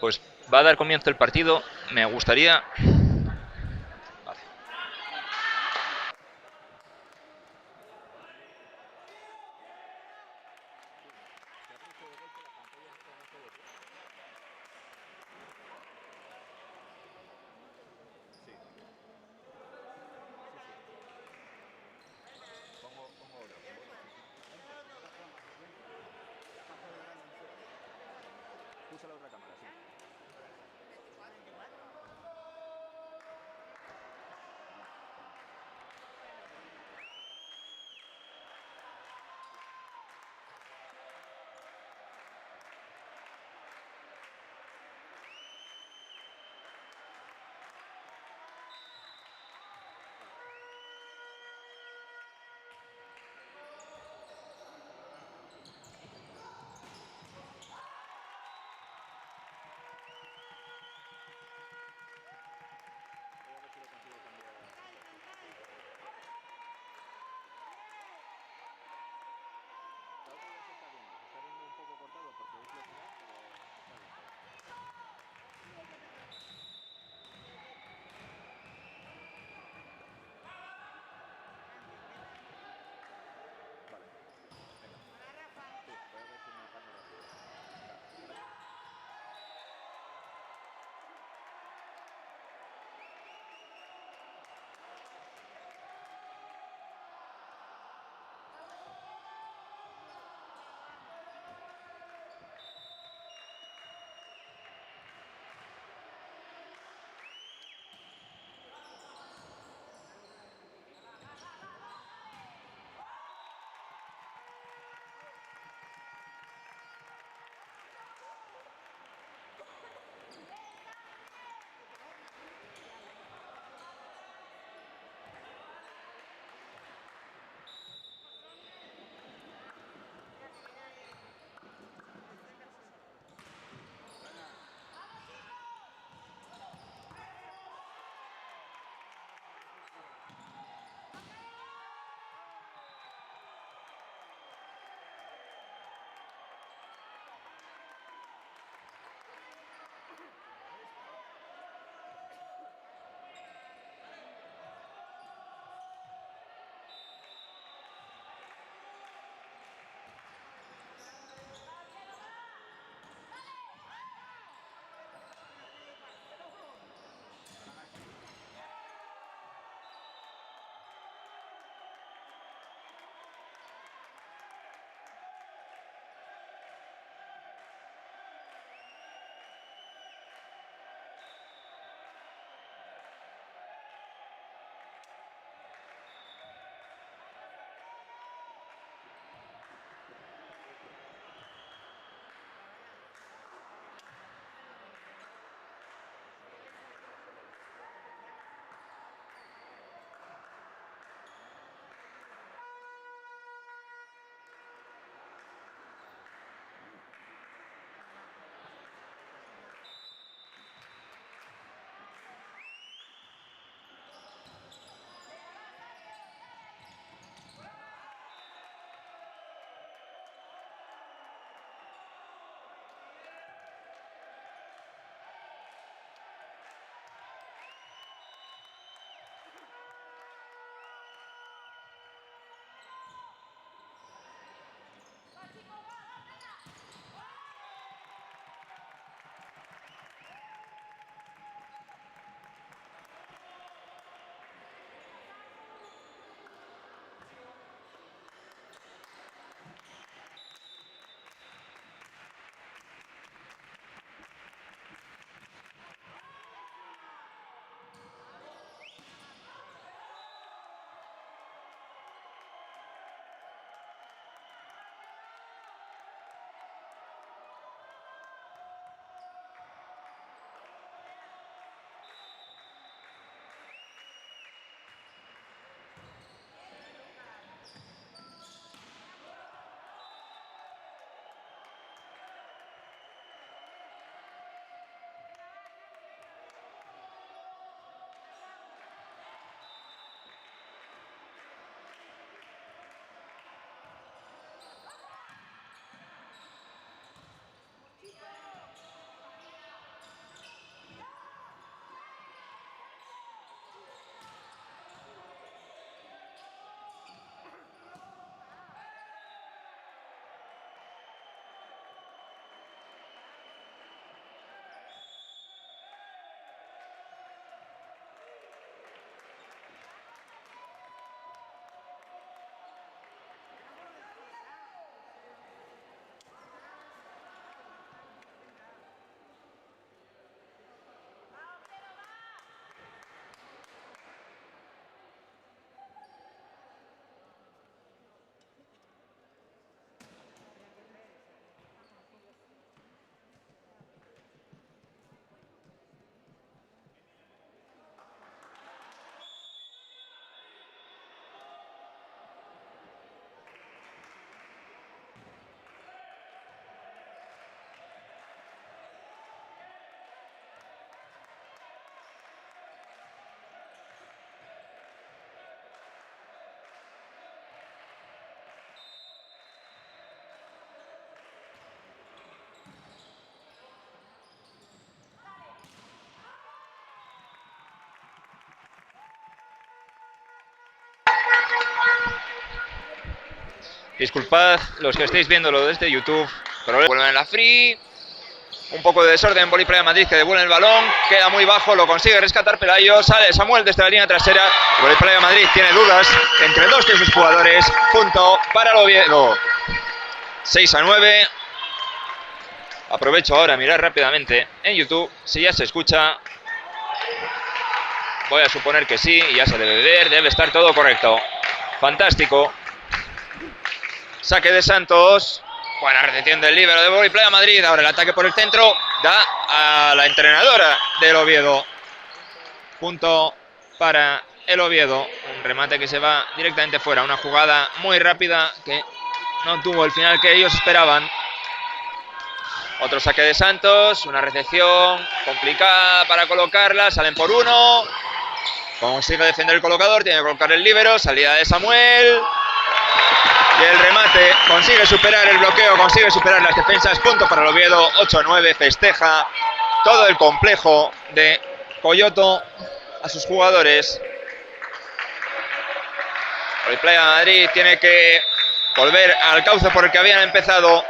Pues va a dar comienzo el partido. Me gustaría... Vale. Disculpad los que estéis viéndolo desde YouTube, pero vuelven en la free. Un poco de desorden en Playa Madrid, que devuelve el balón, queda muy bajo, lo consigue rescatar Pelayo, sale Samuel desde la línea trasera. Playa Madrid tiene dudas entre dos de sus jugadores. Punto para el Oviedo. 6-9. Aprovecho ahora a mirar rápidamente en YouTube si ya se escucha. Voy a suponer que sí, y ya se debe ver, debe estar todo correcto. Fantástico. Saque de Santos. Buena recepción del líbero de Playa Madrid. Ahora el ataque por el centro da a la entrenadora del Oviedo. Punto para el Oviedo. Un remate que se va directamente fuera. Una jugada muy rápida que no tuvo el final que ellos esperaban. Otro saque de Santos. Una recepción complicada para colocarla. Salen por uno. Consigue defender el colocador. Tiene que colocar el líbero. Salida de Samuel. Y el remate consigue superar el bloqueo, consigue superar las defensas. Punto para el Oviedo, 8-9, festeja todo el complejo de Coyoto a sus jugadores. El Playa Madrid tiene que volver al cauce por el que habían empezado.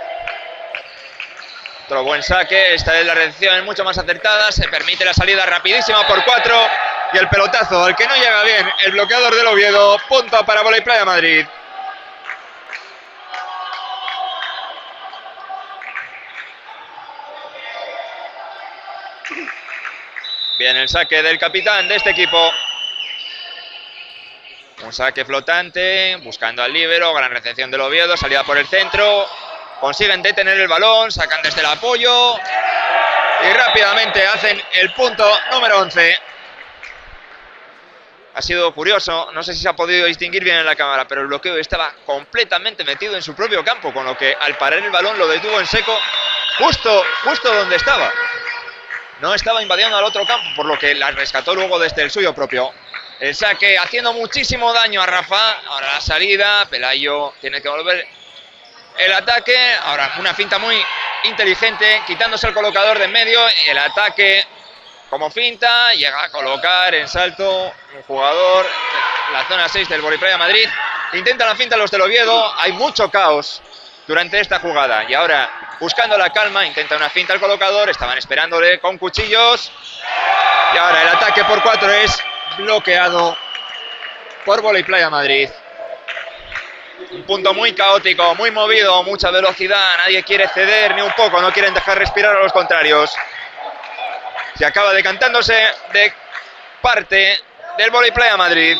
Otro buen saque, esta es la recepción mucho más acertada, se permite la salida rapidísima por 4 y el pelotazo al que no llega bien el bloqueador del Oviedo. Punto para Playa Madrid. Bien el saque del capitán de este equipo. Un saque flotante, buscando al líbero, gran recepción del Oviedo, salida por el centro. Consiguen detener el balón, sacan desde el apoyo y rápidamente hacen el punto número 11. Ha sido curioso, no sé si se ha podido distinguir bien en la cámara, pero el bloqueo estaba completamente metido en su propio campo, con lo que al parar el balón lo detuvo en seco justo donde estaba. No estaba invadiendo al otro campo, por lo que la rescató luego desde el suyo propio. El saque haciendo muchísimo daño a Rafa. Ahora la salida, Pelayo tiene que volver el ataque. Ahora una finta muy inteligente, quitándose el colocador de en medio. El ataque como finta, llega a colocar en salto un jugador de la zona 6 del Playa Madrid. Intentan la finta los del Oviedo, hay mucho caos durante esta jugada. Y ahora, buscando la calma, intenta una finta al colocador, estaban esperándole con cuchillos. Y ahora el ataque por 4 es bloqueado por Playa Madrid. Un punto muy caótico, muy movido, mucha velocidad, nadie quiere ceder ni un poco, no quieren dejar respirar a los contrarios. Se acaba decantándose de parte del Playa Madrid.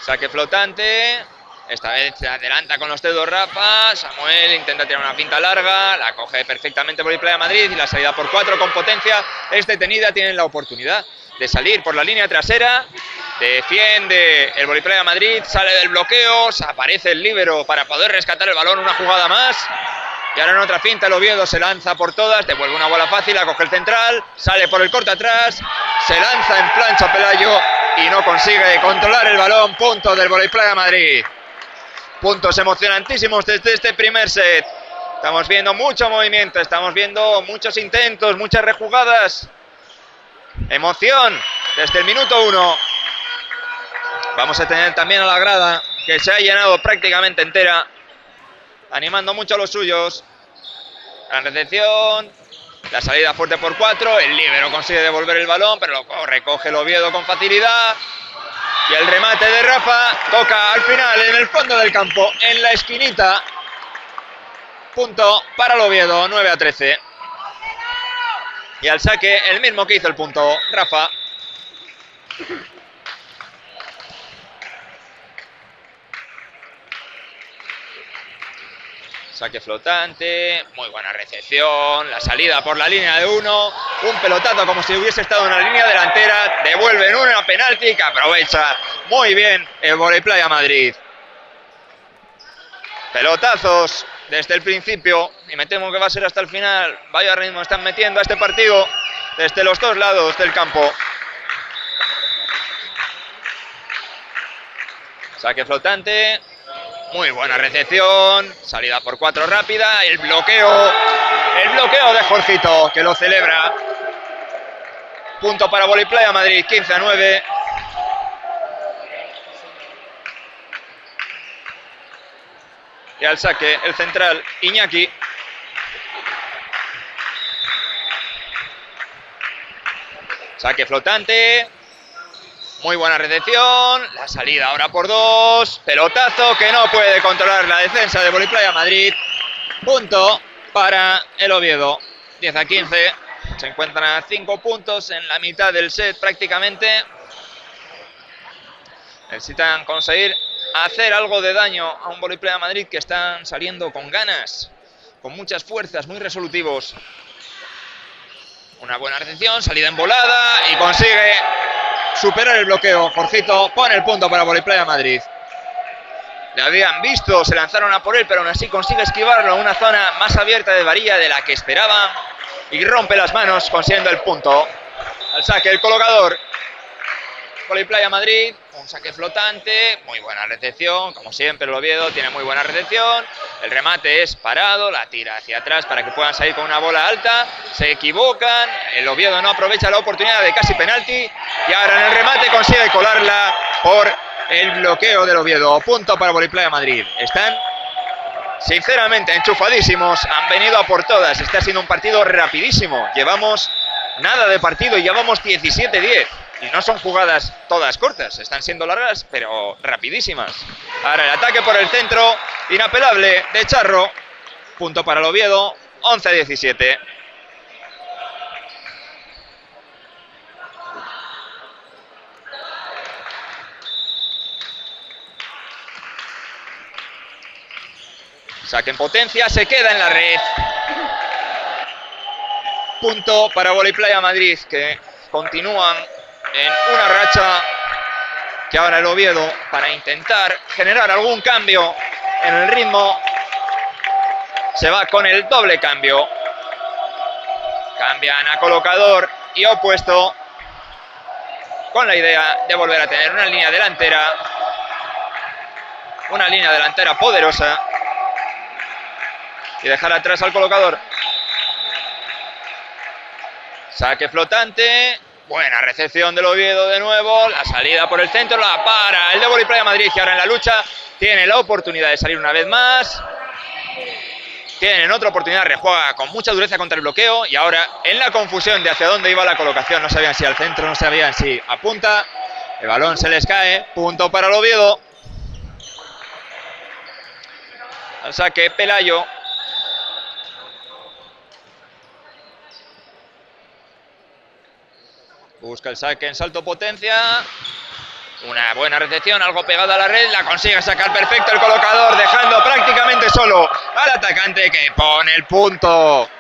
Saque flotante. Esta vez se adelanta con los dedos Rafa. Samuel intenta tirar una finta larga. La coge perfectamente Playa Madrid. Y la salida por 4 con potencia es detenida. Tienen la oportunidad de salir por la línea trasera. Defiende el Playa Madrid. Sale del bloqueo. Aparece el líbero para poder rescatar el balón. Una jugada más. Y ahora en otra finta el Oviedo se lanza por todas. Devuelve una bola fácil. La coge el central. Sale por el corte atrás. Se lanza en plancha Pelayo. Y no consigue controlar el balón. Punto del Playa Madrid. Puntos emocionantísimos desde este primer set. Estamos viendo mucho movimiento, estamos viendo muchos intentos, muchas rejugadas. Emoción desde el minuto 1. Vamos a tener también a la grada, que se ha llenado prácticamente entera, animando mucho a los suyos. Gran recepción. La salida fuerte por 4. El líbero consigue devolver el balón, pero lo recoge el Oviedo con facilidad. Y el remate de Rafa toca al final en el fondo del campo, en la esquinita. Punto para el Oviedo, 9-13. Y al saque, el mismo que hizo el punto, Rafa. Saque flotante, muy buena recepción, la salida por la línea de 1, un pelotazo como si hubiese estado en la línea delantera, devuelven una penalti que aprovecha muy bien el Playa Madrid. Pelotazos desde el principio y me temo que va a ser hasta el final. Vaya ritmo están metiendo a este partido desde los dos lados del campo. Saque flotante. Muy buena recepción, salida por 4 rápida, el bloqueo de Jorgito, que lo celebra. Punto para Playa Madrid, 15-9. al saque el central Iñaki. Saque flotante. Muy buena recepción. La salida ahora por 2. Pelotazo que no puede controlar la defensa de Voliplaya Madrid. Punto para el Oviedo. 10-15. Se encuentran a 5 puntos en la mitad del set prácticamente. Necesitan conseguir hacer algo de daño a un Voliplaya Madrid que están saliendo con ganas, con muchas fuerzas, muy resolutivos. Una buena recepción, salida en volada y consigue superar el bloqueo. Jorgito pone el punto para Voliplaya Madrid. Le habían visto, se lanzaron a por él, pero aún así consigue esquivarlo en una zona más abierta de varilla de la que esperaba y rompe las manos consiguiendo el punto. Al saque el colocador Voliplaya Madrid, un saque flotante, muy buena recepción, como siempre el Oviedo tiene muy buena recepción, el remate es parado, la tira hacia atrás para que puedan salir con una bola alta, se equivocan, el Oviedo no aprovecha la oportunidad de casi penalti y ahora en el remate consigue colarla por el bloqueo del Oviedo. Punto para Voliplaya Madrid. Están sinceramente enchufadísimos, han venido a por todas, está siendo un partido rapidísimo, llevamos nada de partido y llevamos 17-10. Y no son jugadas todas cortas, están siendo largas, pero rapidísimas. Ahora el ataque por el centro, inapelable de Charro. Punto para el Oviedo, 11-17. Saque en potencia, se queda en la red. Punto para Voliplaya Madrid, que continúan en una racha que ahora el Oviedo, para intentar generar algún cambio en el ritmo, se va con el doble cambio. Cambian a colocador y opuesto con la idea de volver a tener una línea delantera poderosa y dejar atrás al colocador. Saque flotante. Buena recepción del Oviedo de nuevo, la salida por el centro, la para el de Voliplaya Madrid y ahora en la lucha tiene la oportunidad de salir una vez más. Tienen otra oportunidad, rejuega con mucha dureza contra el bloqueo y ahora en la confusión de hacia dónde iba la colocación, no sabían si al centro, no sabían si a punta, el balón se les cae, punto para el Oviedo. Al saque Pelayo. Busca el saque en salto potencia. Una buena recepción, algo pegado a la red. La consigue sacar perfecto el colocador, dejando prácticamente solo al atacante que pone el punto.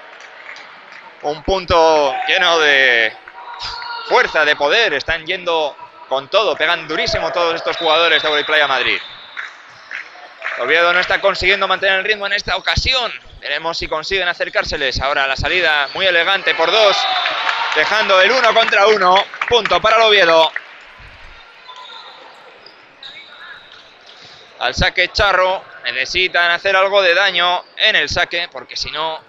Un punto lleno de fuerza, de poder. Están yendo con todo, pegan durísimo todos estos jugadores de Voliplaya Madrid. Oviedo no está consiguiendo mantener el ritmo en esta ocasión. Veremos si consiguen acercárseles. Ahora la salida muy elegante por 2. Dejando el 1 contra 1, punto para el Oviedo. Al saque Charro, necesitan hacer algo de daño en el saque, porque si no,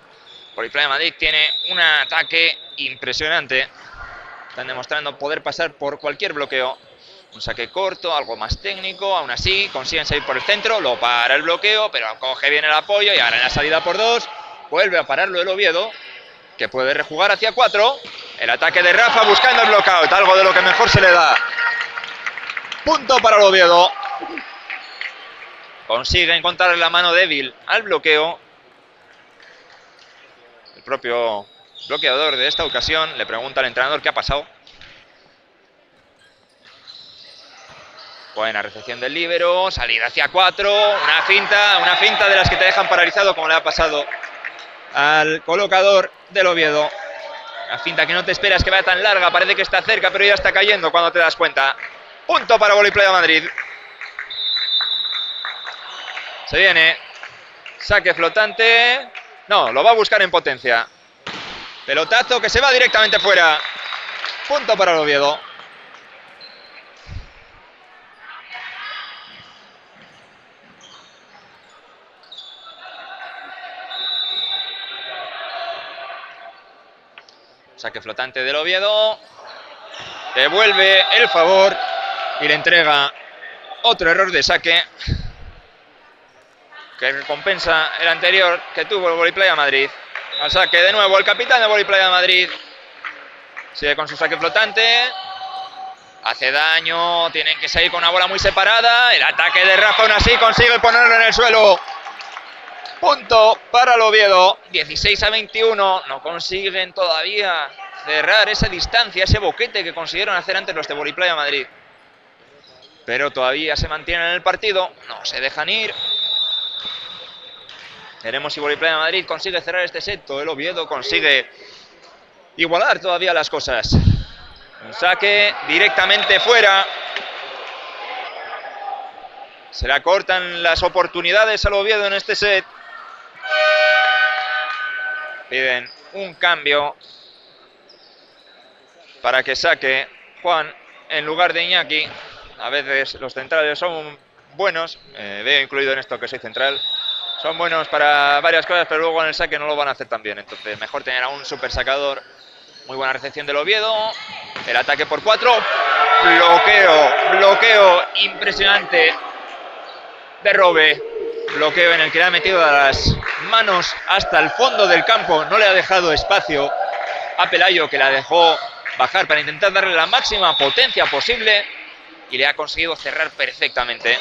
Voliplaya Madrid tiene un ataque impresionante. Están demostrando poder pasar por cualquier bloqueo. Un saque corto, algo más técnico, aún así consiguen salir por el centro, lo para el bloqueo, pero coge bien el apoyo y ahora en la salida por 2, vuelve a pararlo el Oviedo, que puede rejugar hacia 4. El ataque de Rafa buscando el blockout, algo de lo que mejor se le da. Punto para el Oviedo. Consigue encontrar la mano débil al bloqueo. El propio bloqueador de esta ocasión le pregunta al entrenador qué ha pasado. Buena recepción del líbero, salida hacia 4, una finta de las que te dejan paralizado, como le ha pasado al colocador del Oviedo. La finta que no te esperas que vaya tan larga, parece que está cerca, pero ya está cayendo cuando te das cuenta. Punto para Voliplaya Madrid. Se viene. Saque flotante. No, lo va a buscar en potencia. Pelotazo que se va directamente fuera. Punto para el Oviedo. Saque flotante del Oviedo. Devuelve el favor y le entrega otro error de saque. que recompensa el anterior que tuvo el Voliplaya Madrid. Al saque de nuevo el capitán del Voliplaya Madrid. Sigue con su saque flotante. Hace daño, tienen que seguir con una bola muy separada. El ataque de Rafa aún así consigue ponerlo en el suelo. Punto para el Oviedo. 16-21. No consiguen todavía cerrar esa distancia, ese boquete que consiguieron hacer antes los de Voliplaya Madrid. Pero todavía se mantienen en el partido. No se dejan ir. Veremos si Voliplaya Madrid consigue cerrar este set. El Oviedo consigue igualar todavía las cosas. Un saque directamente fuera. Se le acortan las oportunidades al Oviedo en este set. Piden un cambio para que saque Juan en lugar de Iñaki. A veces los centrales son buenos. Veo incluido en esto que soy central. Son buenos para varias cosas, pero luego en el saque no lo van a hacer tan bien. Entonces mejor tener a un super sacador. Muy buena recepción del Oviedo. El ataque por 4. Bloqueo impresionante de Robe. Bloqueo en el que le ha metido las manos hasta el fondo del campo. No le ha dejado espacio a Pelayo, que la dejó bajar para intentar darle la máxima potencia posible. Y le ha conseguido cerrar perfectamente.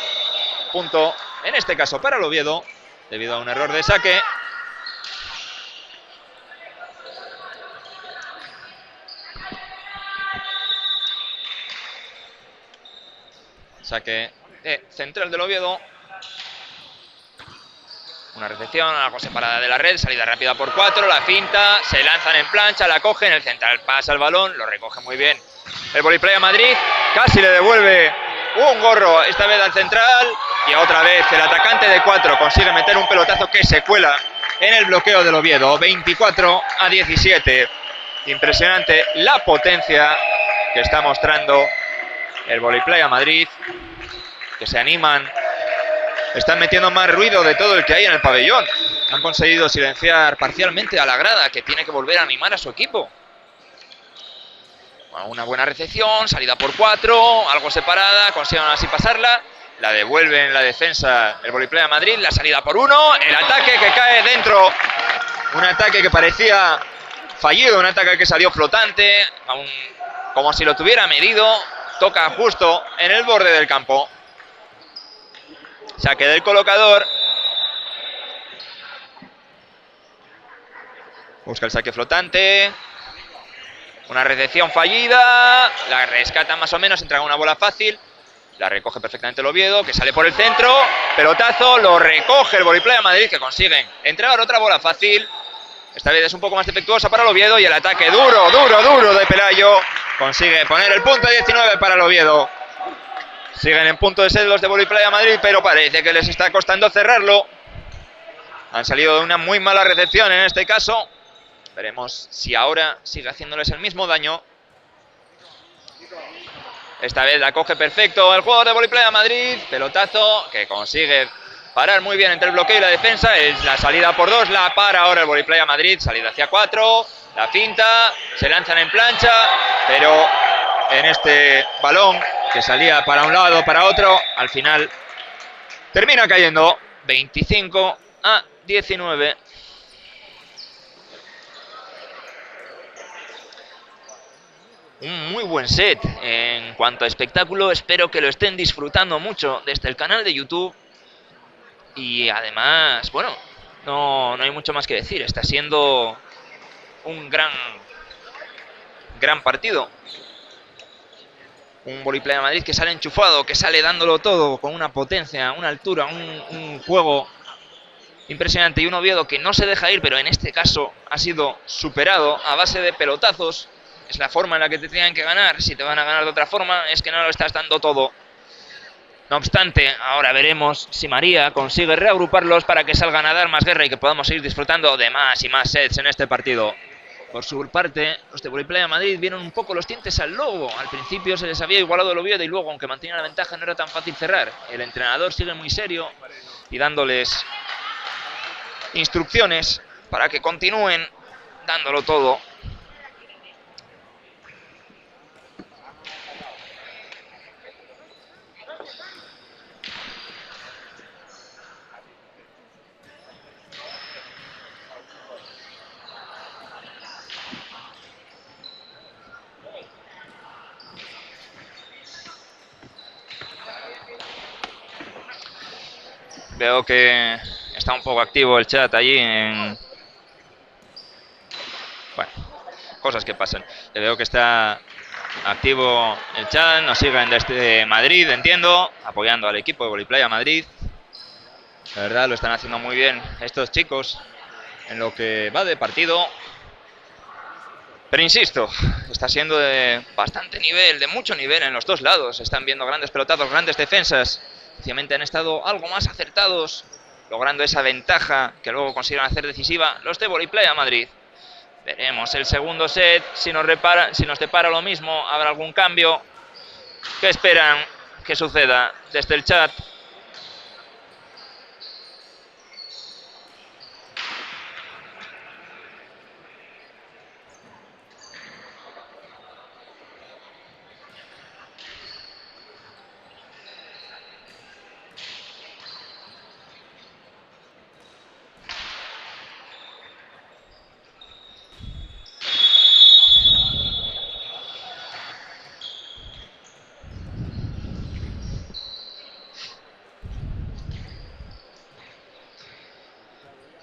Punto, en este caso para el Oviedo, debido a un error de saque. Saque central del Oviedo. Una recepción, algo separada de la red, salida rápida por 4, la finta, se lanzan en plancha, la cogen, el central pasa el balón, lo recoge muy bien el Voliplaya Madrid, casi le devuelve un gorro, esta vez al central, y otra vez el atacante de 4 consigue meter un pelotazo que se cuela en el bloqueo del Oviedo. 24-17. Impresionante la potencia que está mostrando el Voliplaya Madrid, que se animan. Están metiendo más ruido de todo el que hay en el pabellón. Han conseguido silenciar parcialmente a la grada, que tiene que volver a animar a su equipo. Bueno, una buena recepción, salida por 4, algo separada, consiguen así pasarla. La devuelven la defensa el Voliplaya Madrid, la salida por 1, el ataque que cae dentro. Un ataque que parecía fallido, un ataque que salió flotante, como si lo tuviera medido. Toca justo en el borde del campo. Saque del colocador. Busca el saque flotante. Una recepción fallida. La rescata más o menos, entra una bola fácil. La recoge perfectamente el Oviedo, que sale por el centro. Pelotazo, lo recoge el Voliplaya Madrid, que consiguen entregar otra bola fácil. Esta vez es un poco más defectuosa para el Oviedo. Y el ataque duro de Pelayo consigue poner el punto 19 para el Oviedo. Siguen en punto de set los de Voliplaya Madrid, pero parece que les está costando cerrarlo. Han salido de una muy mala recepción en este caso. Veremos si ahora sigue haciéndoles el mismo daño. Esta vez la coge perfecto el jugador de Voliplaya Madrid. Pelotazo que consigue parar muy bien entre el bloqueo y la defensa. Es la salida por 2, la para ahora el Voliplaya Madrid. Salida hacia 4, la finta, se lanzan en plancha, pero en este balón que salía para un lado, para otro, al final termina cayendo. 25-19. Un muy buen set en cuanto a espectáculo. Espero que lo estén disfrutando mucho desde el canal de YouTube. Y además, bueno, no hay mucho más que decir. Está siendo un gran partido. Un Voliplaya Madrid que sale enchufado, que sale dándolo todo, con una potencia, una altura, un juego impresionante. Y un Oviedo que no se deja ir, pero en este caso ha sido superado a base de pelotazos. Es la forma en la que te tienen que ganar. Si te van a ganar de otra forma, es que no lo estás dando todo. No obstante, ahora veremos si María consigue reagruparlos para que salgan a dar más guerra y que podamos seguir disfrutando de más y más sets en este partido. Por su parte, los de Voliplaya Madrid vieron un poco los dientes al lobo. Al principio se les había igualado el Oviedo y luego, aunque mantenía la ventaja, no era tan fácil cerrar. El entrenador sigue muy serio y dándoles instrucciones para que continúen dándolo todo. Veo que está un poco activo el chat allí en... Bueno, cosas que pasan. Veo que está activo el chat, nos siguen desde Madrid, entiendo, apoyando al equipo de Voliplaya Madrid. La verdad lo están haciendo muy bien estos chicos en lo que va de partido. Pero insisto, está siendo de bastante nivel, de mucho nivel en los dos lados. Están viendo grandes pelotazos, grandes defensas. Sencillamente han estado algo más acertados, logrando esa ventaja que luego consiguen hacer decisiva los de Voliplaya Madrid. Veremos el segundo set, si nos depara lo mismo, habrá algún cambio. ¿Qué esperan que suceda desde el chat?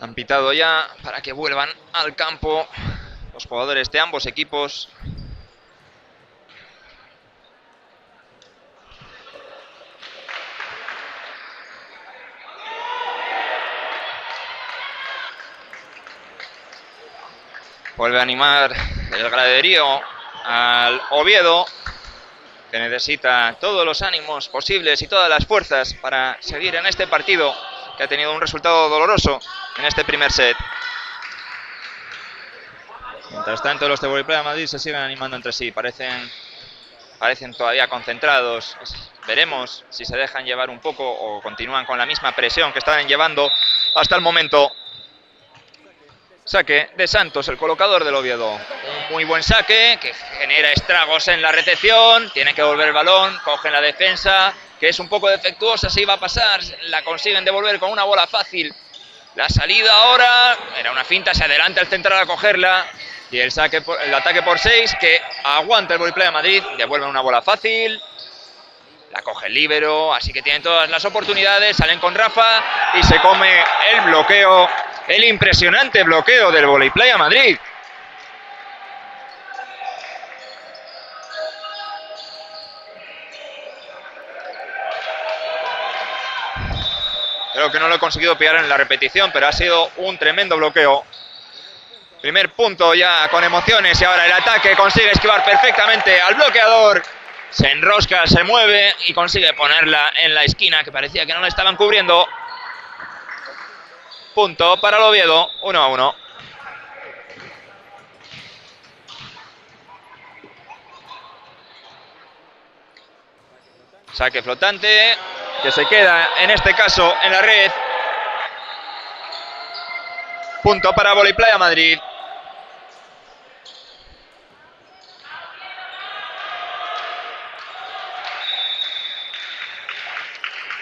Han pitado ya para que vuelvan al campo los jugadores de ambos equipos. Vuelve a animar el graderío al Oviedo, que necesita todos los ánimos posibles y todas las fuerzas para seguir en este partido, que ha tenido un resultado doloroso en este primer set. Mientras tanto, los de Voliplaya Madrid se siguen animando entre sí, parecen todavía concentrados. Veremos si se dejan llevar un poco o continúan con la misma presión que estaban llevando hasta el momento. Saque de Santos, el colocador del Oviedo. Un muy buen saque que genera estragos en la recepción. Tiene que devolver el balón, cogen la defensa, que es un poco defectuosa, se iba a pasar. La consiguen devolver con una bola fácil. La salida ahora, era una finta, se adelanta el central a cogerla. Y el ataque por 6 que aguanta el Voliplaya Madrid. Devuelve una bola fácil. La coge el líbero, así que tienen todas las oportunidades. Salen con Rafa y se come el bloqueo. El impresionante bloqueo del Voliplaya Madrid. Creo que no lo he conseguido pillar en la repetición, pero ha sido un tremendo bloqueo. Primer punto ya con emociones y ahora el ataque consigue esquivar perfectamente al bloqueador. Se enrosca, se mueve y consigue ponerla en la esquina que parecía que no la estaban cubriendo. Punto para el Oviedo, 1-1. Saque flotante que se queda en este caso en la red. Punto para Voliplaya Madrid.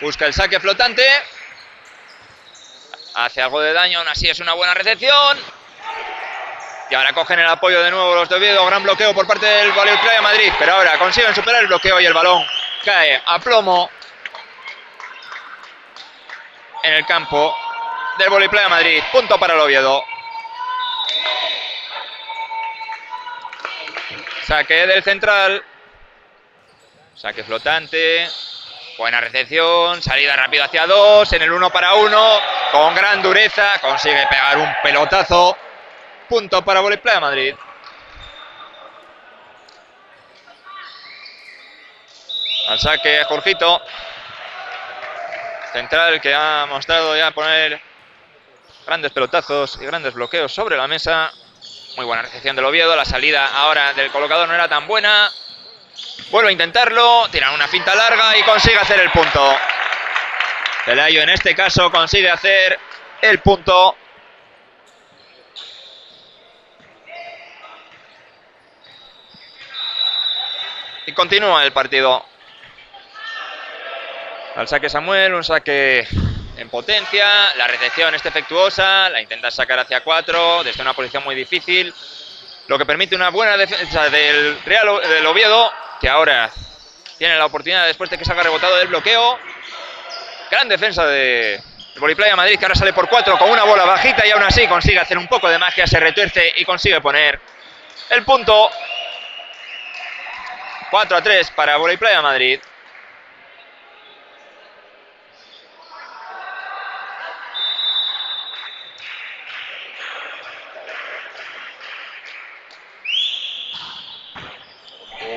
Busca el saque flotante. Hace algo de daño, aún así es una buena recepción. Y ahora cogen el apoyo de nuevo los de Oviedo. Gran bloqueo por parte del Voliplaya Madrid. Pero ahora consiguen superar el bloqueo y el balón cae a plomo en el campo del Voliplaya Madrid. Punto para el Oviedo. Saque del central. Saque flotante. Buena recepción, salida rápido hacia 2, en el 1-1, con gran dureza, consigue pegar un pelotazo. Punto para Voliplaya Madrid. Al saque Jorgito. Central que ha mostrado ya poner grandes pelotazos y grandes bloqueos sobre la mesa. Muy buena recepción del Oviedo, la salida ahora del colocador no era tan buena. Vuelve a intentarlo, tiran una finta larga y consigue hacer el punto. Pelayo en este caso consigue hacer el punto. Y continúa el partido. Al saque Samuel, un saque en potencia. La recepción es defectuosa, la intenta sacar hacia 4 desde una posición muy difícil. Lo que permite una buena defensa del Oviedo, que ahora tiene la oportunidad después de que salga rebotado del bloqueo. Gran defensa de El Voliplaya Madrid, que ahora sale por 4 con una bola bajita y aún así consigue hacer un poco de magia, se retuerce y consigue poner el punto. 4-3 para Voliplaya Madrid.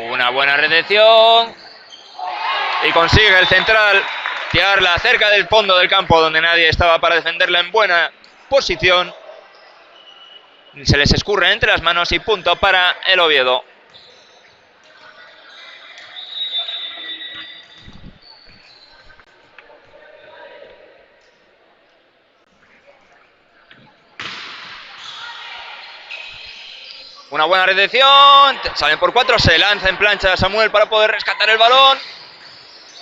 Una buena recepción y consigue el central tirarla cerca del fondo del campo donde nadie estaba para defenderla en buena posición. Se les escurre entre las manos y punto para el Oviedo. Una buena recepción, salen por 4, se lanza en plancha Samuel para poder rescatar el balón.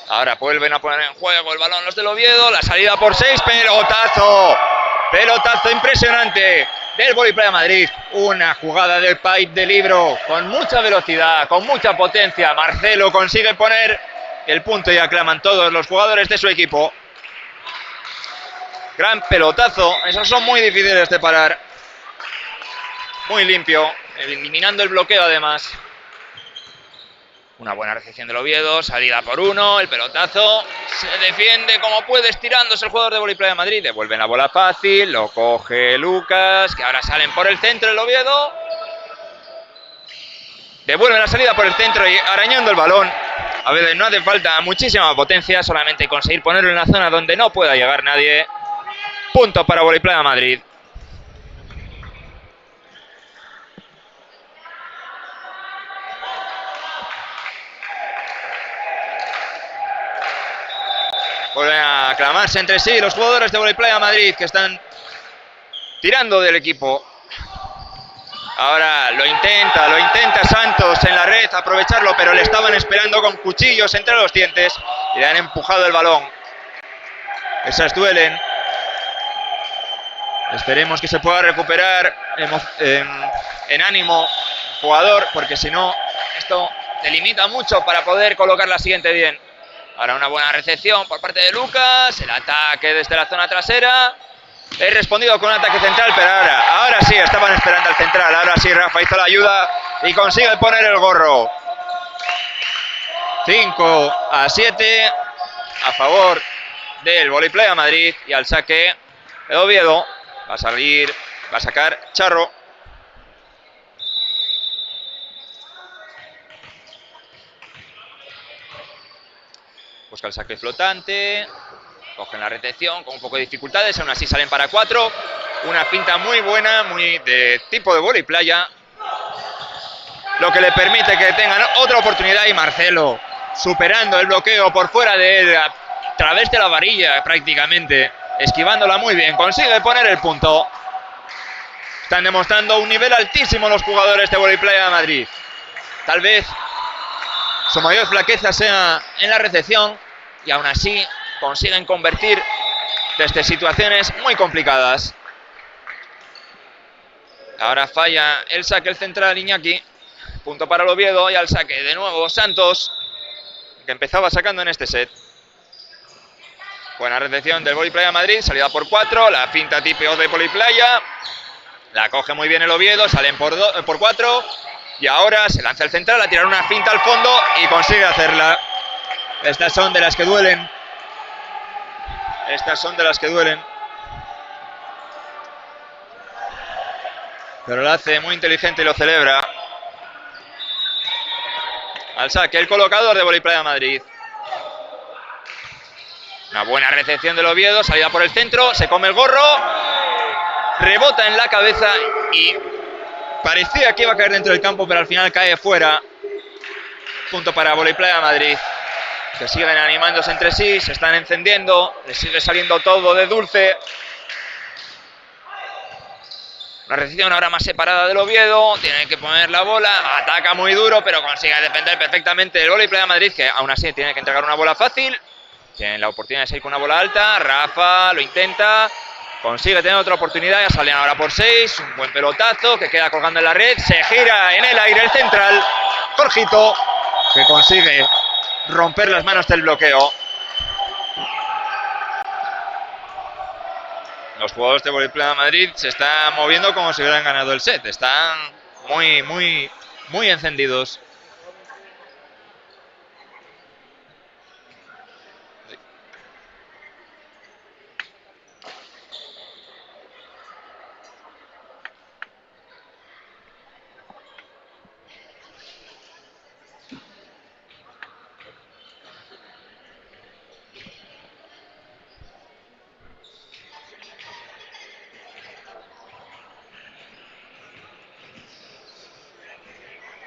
Ahora vuelven a poner en juego el balón los del Oviedo, la salida por 6, pelotazo. Pelotazo impresionante del Voliplaya Madrid. Una jugada del pipe de libro con mucha velocidad, con mucha potencia. Marcelo consigue poner el punto y aclaman todos los jugadores de su equipo. Gran pelotazo, esos son muy difíciles de parar. Muy limpio, eliminando el bloqueo además. Una buena recepción del Oviedo, salida por 1, el pelotazo, se defiende como puede estirándose el jugador de Voliplaya Madrid, devuelven la bola fácil, lo coge Lucas, que ahora salen por el centro el Oviedo. Devuelven la salida por el centro y arañando el balón. A veces no hace falta muchísima potencia, solamente conseguir ponerlo en la zona donde no pueda llegar nadie. Punto para Voliplaya Madrid. Vuelven a aclamarse entre sí los jugadores de Voliplaya Madrid que están tirando del equipo. Ahora lo intenta Santos en la red, aprovecharlo, pero le estaban esperando con cuchillos entre los dientes y le han empujado el balón. Esas duelen. Esperemos que se pueda recuperar en ánimo el jugador, porque si no, esto te limita mucho para poder colocar la siguiente bien. Ahora una buena recepción por parte de Lucas, el ataque desde la zona trasera. He respondido con un ataque central, pero ahora sí, estaban esperando al central. Ahora sí, Rafa hizo la ayuda y consigue poner el gorro. 5-7 a favor del Voliplaya Madrid y al saque el Oviedo. Va a sacar Charro. Busca el saque flotante. Cogen la recepción con un poco de dificultades, aún así salen para 4. Una finta muy buena, muy de tipo de Voliplaya, lo que le permite que tengan otra oportunidad. Y Marcelo superando el bloqueo por fuera de él, a través de la varilla prácticamente, esquivándola muy bien, consigue poner el punto. Están demostrando un nivel altísimo los jugadores de Voliplaya de Madrid. Tal vez su mayor flaqueza sea en la recepción y aún así consiguen convertir desde situaciones muy complicadas. Ahora falla el saque el central Iñaki. Punto para el Oviedo y al saque de nuevo Santos, que empezaba sacando en este set. Buena recepción del Voliplaya Madrid, salida por 4, la finta típico de Voliplaya. La coge muy bien el Oviedo, salen por 4 y ahora se lanza el central a tirar una finta al fondo y consigue hacerla. Estas son de las que duelen. Estas son de las que duelen. Pero lo hace muy inteligente y lo celebra. Al saque el colocador de Voliplaya Madrid. Una buena recepción del Oviedo, salida por el centro, se come el gorro, rebota en la cabeza y parecía que iba a caer dentro del campo, pero al final cae fuera. Punto para Voliplaya Madrid, que siguen animándose entre sí, se están encendiendo, les sigue saliendo todo de dulce. Una recepción ahora más separada del Oviedo, tiene que poner la bola, ataca muy duro, pero consigue defender perfectamente el Voliplaya Madrid, que aún así tiene que entregar una bola fácil. Tienen la oportunidad de salir con una bola alta, Rafa lo intenta, consigue tener otra oportunidad, ya salen ahora por 6, un buen pelotazo que queda colgando en la red, se gira en el aire el central, Jorgito, que consigue romper las manos del bloqueo. Los jugadores de Voleibol Madrid se están moviendo como si hubieran ganado el set. Están muy encendidos.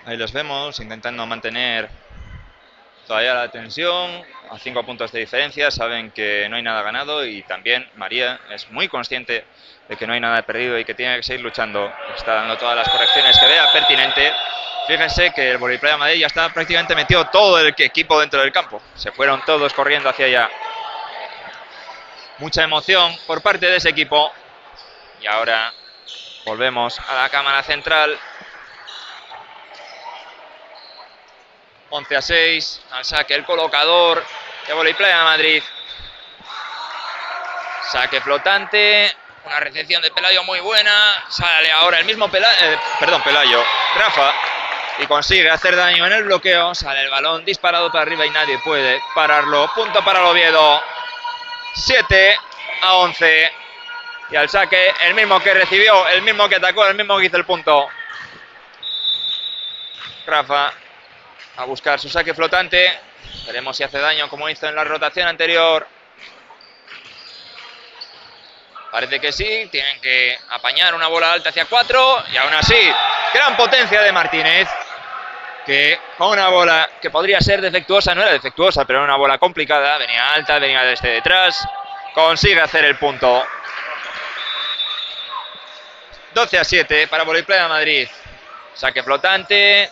Ahí los vemos intentando mantener todavía la tensión a 5 puntos de diferencia. Saben que no hay nada ganado y también María es muy consciente de que no hay nada perdido y que tiene que seguir luchando. Está dando todas las correcciones que vea pertinente. Fíjense que el Voleibol Madrid ya está prácticamente metido todo el equipo dentro del campo. Se fueron todos corriendo hacia allá. Mucha emoción por parte de ese equipo. Y ahora volvemos a la cámara central. 11-6, al saque el colocador de Voleibol Madrid. Saque flotante, una recepción de Pelayo muy buena. Sale ahora el mismo Pelayo, Rafa, y consigue hacer daño en el bloqueo. Sale el balón disparado para arriba y nadie puede pararlo. Punto para el Oviedo. 7-11. Y al saque el mismo que recibió, el mismo que atacó, el mismo que hizo el punto. Rafa a buscar su saque flotante. Veremos si hace daño como hizo en la rotación anterior. Parece que sí. Tienen que apañar una bola alta hacia 4. Y aún así, gran potencia de Martínez, que con una bola que podría ser defectuosa, no era defectuosa, pero era una bola complicada. Venía alta, venía desde detrás. Consigue hacer el punto. 12-7 para Voleibol Madrid. Saque flotante,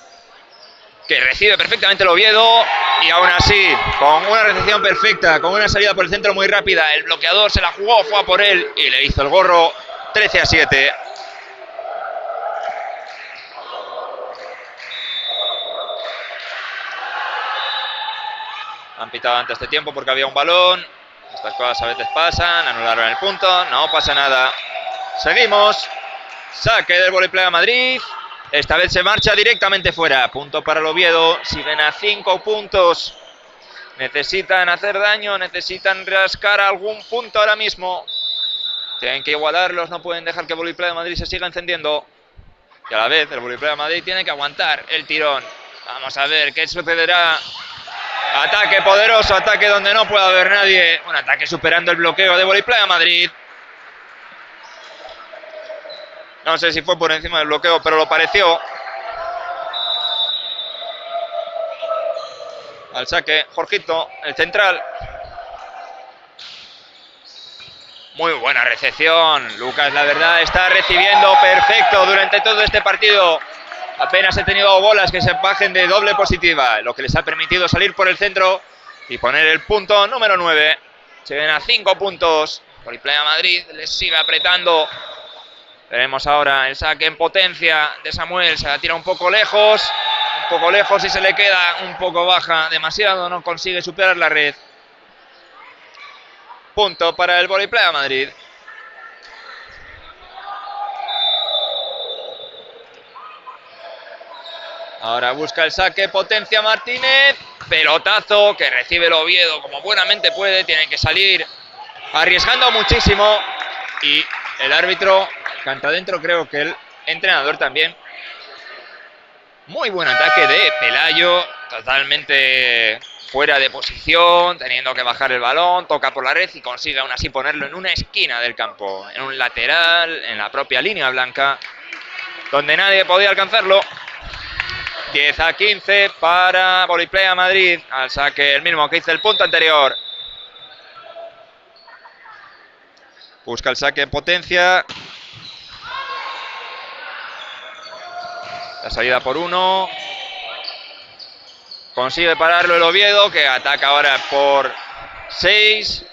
que recibe perfectamente el Oviedo, y aún así, con una recepción perfecta, con una salida por el centro muy rápida, el bloqueador se la jugó, fue a por él y le hizo el gorro. 13-7. Han pitado antes de tiempo porque había un balón. Estas cosas a veces pasan, anularon el punto, no pasa nada. Seguimos. Saque del Voleibol Madrid. Esta vez se marcha directamente fuera. Punto para el Oviedo. Siguen a 5 puntos. Necesitan hacer daño, necesitan rascar algún punto ahora mismo. Tienen que igualarlos, no pueden dejar que el Voleibol Madrid se siga encendiendo. Y a la vez el Voleibol Madrid tiene que aguantar el tirón. Vamos a ver qué sucederá. Ataque poderoso, ataque donde no puede haber nadie. Un ataque superando el bloqueo de Voleibol Madrid. No sé si fue por encima del bloqueo, pero lo pareció. Al saque, Jorgito, el central. Muy buena recepción. Lucas, la verdad, está recibiendo perfecto durante todo este partido. Apenas he tenido bolas que se bajen de doble positiva, lo que les ha permitido salir por el centro y poner el punto número 9. Se ven a 5 puntos. Voleibol Madrid les sigue apretando. Veremos ahora el saque en potencia de Samuel. Se la tira un poco lejos y se le queda un poco baja. Demasiado, no consigue superar la red. Punto para el Voleibol Madrid. Ahora busca el saque, potencia Martínez. Pelotazo que recibe el Oviedo como buenamente puede. Tienen que salir arriesgando muchísimo. Y el árbitro canta adentro, creo que el entrenador también. Muy buen ataque de Pelayo, totalmente fuera de posición, teniendo que bajar el balón, toca por la red y consigue aún así ponerlo en una esquina del campo, en un lateral, en la propia línea blanca, donde nadie podía alcanzarlo. 10-15 para Voleibol Madrid, al saque el mismo que hizo el punto anterior. Busca el saque en potencia. La salida por 1. Consigue pararlo el Oviedo, que ataca ahora por 6.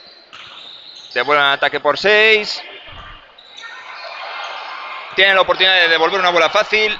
Devuelve un ataque por 6. Tiene la oportunidad de devolver una bola fácil.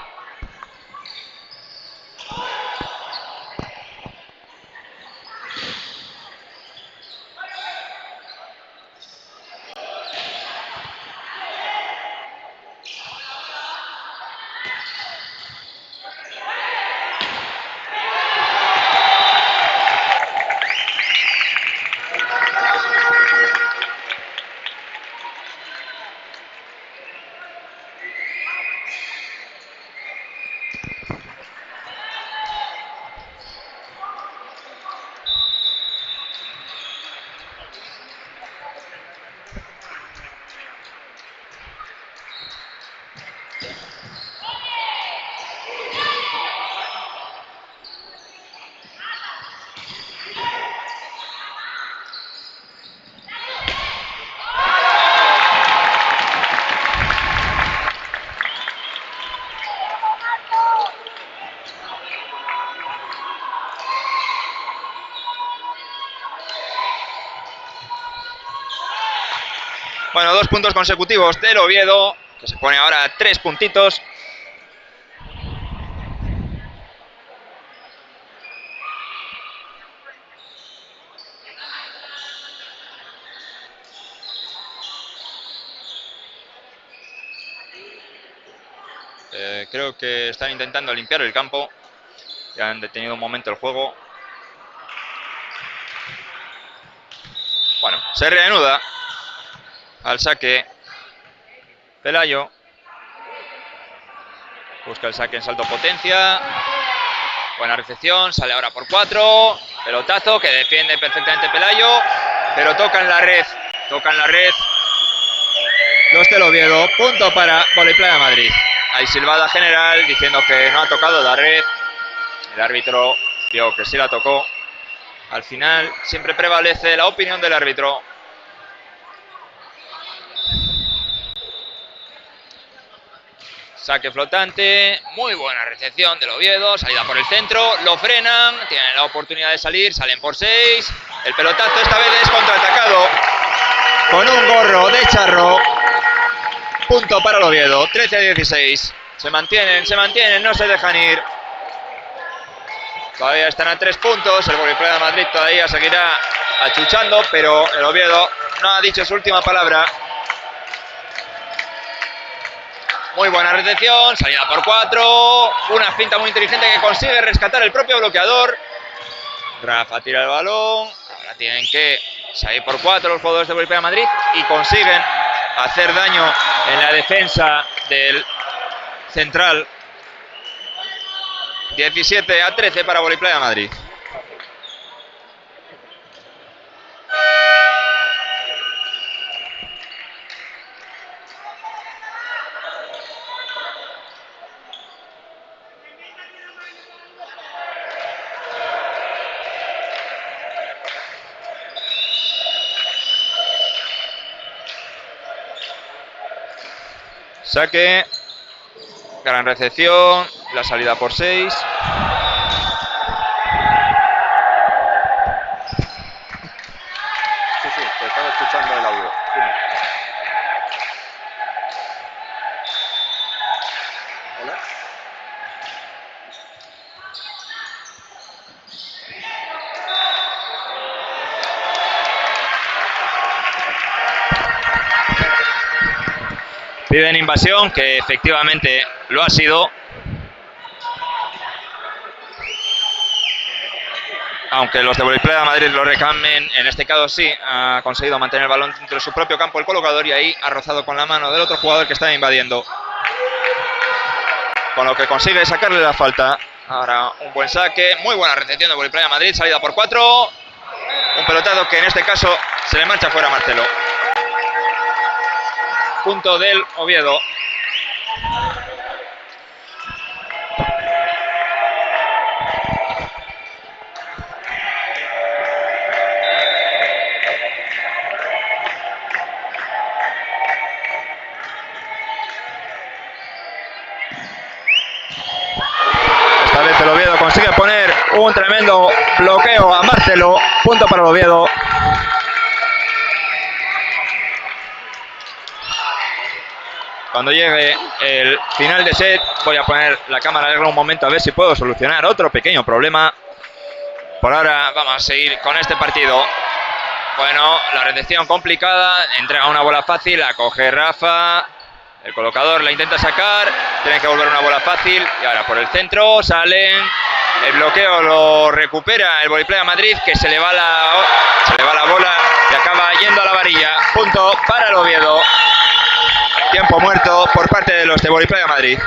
Bueno, 2 puntos consecutivos del Oviedo, que se pone ahora a 3 puntitos. Creo que están intentando limpiar el campo. Ya han detenido un momento el juego. Bueno, se reanuda al saque Pelayo. Busca el saque en salto potencia. Buena recepción, sale ahora por 4. Pelotazo que defiende perfectamente Pelayo, pero tocan la red. Tocan la red los del Oviedo. Punto para Voleiplaya Madrid. Hay silbada general diciendo que no ha tocado la red. El árbitro vio que sí la tocó. Al final siempre prevalece la opinión del árbitro. Saque flotante, muy buena recepción del Oviedo, salida por el centro, lo frenan, tienen la oportunidad de salir, salen por 6. El pelotazo esta vez es contraatacado con un gorro de Charro. Punto para el Oviedo, 13-16. Se mantienen, no se dejan ir. Todavía están a 3 puntos, el Voleiplaya de Madrid todavía seguirá achuchando, pero el Oviedo no ha dicho su última palabra. Muy buena recepción, salida por 4, una finta muy inteligente que consigue rescatar el propio bloqueador. Rafa tira el balón, ahora tienen que salir por 4 los jugadores de Voleiplaya de Madrid y consiguen hacer daño en la defensa del central. 17-13 para Voleiplaya de Madrid. Saque, gran recepción, la salida por 6. Sí, te estaba escuchando el audio. Dime. ¿Hola? Piden invasión, que efectivamente lo ha sido. Aunque los de Voleiplaya de Madrid lo reclamen, en este caso sí, ha conseguido mantener el balón dentro de su propio campo el colocador y ahí ha rozado con la mano del otro jugador que está invadiendo. Con lo que consigue sacarle la falta. Ahora un buen saque, muy buena recepción de Voleiplaya de Madrid, salida por 4. Un pelotazo que en este caso se le marcha fuera a Marcelo. Punto del Oviedo. Esta vez el Oviedo consigue poner un tremendo bloqueo a Marcelo. Punto para el Oviedo. Cuando llegue el final de set voy a poner la cámara negra un momento a ver si puedo solucionar otro pequeño problema. Por ahora vamos a seguir con este partido. Bueno, la recepción complicada, entrega una bola fácil, la coge Rafa, el colocador la intenta sacar, tiene que volver una bola fácil y ahora por el centro salen, el bloqueo lo recupera el Voleiplaya Madrid, que se le va la bola y acaba yendo a la varilla. Punto para el Oviedo. Tiempo muerto por parte de los de Voleiplaya Madrid.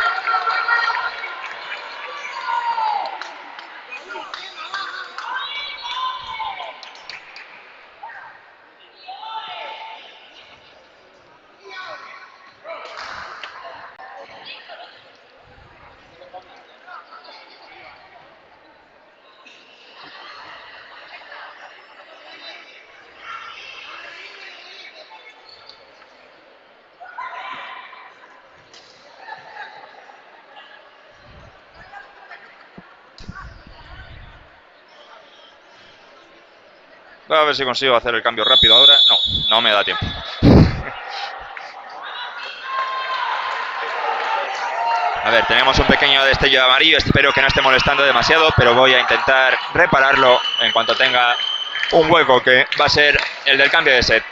Voy a ver si consigo hacer el cambio rápido ahora. No me da tiempo. A ver, tenemos un pequeño destello de amarillo, espero que no esté molestando demasiado, pero voy a intentar repararlo en cuanto tenga un hueco, que va a ser el del cambio de set.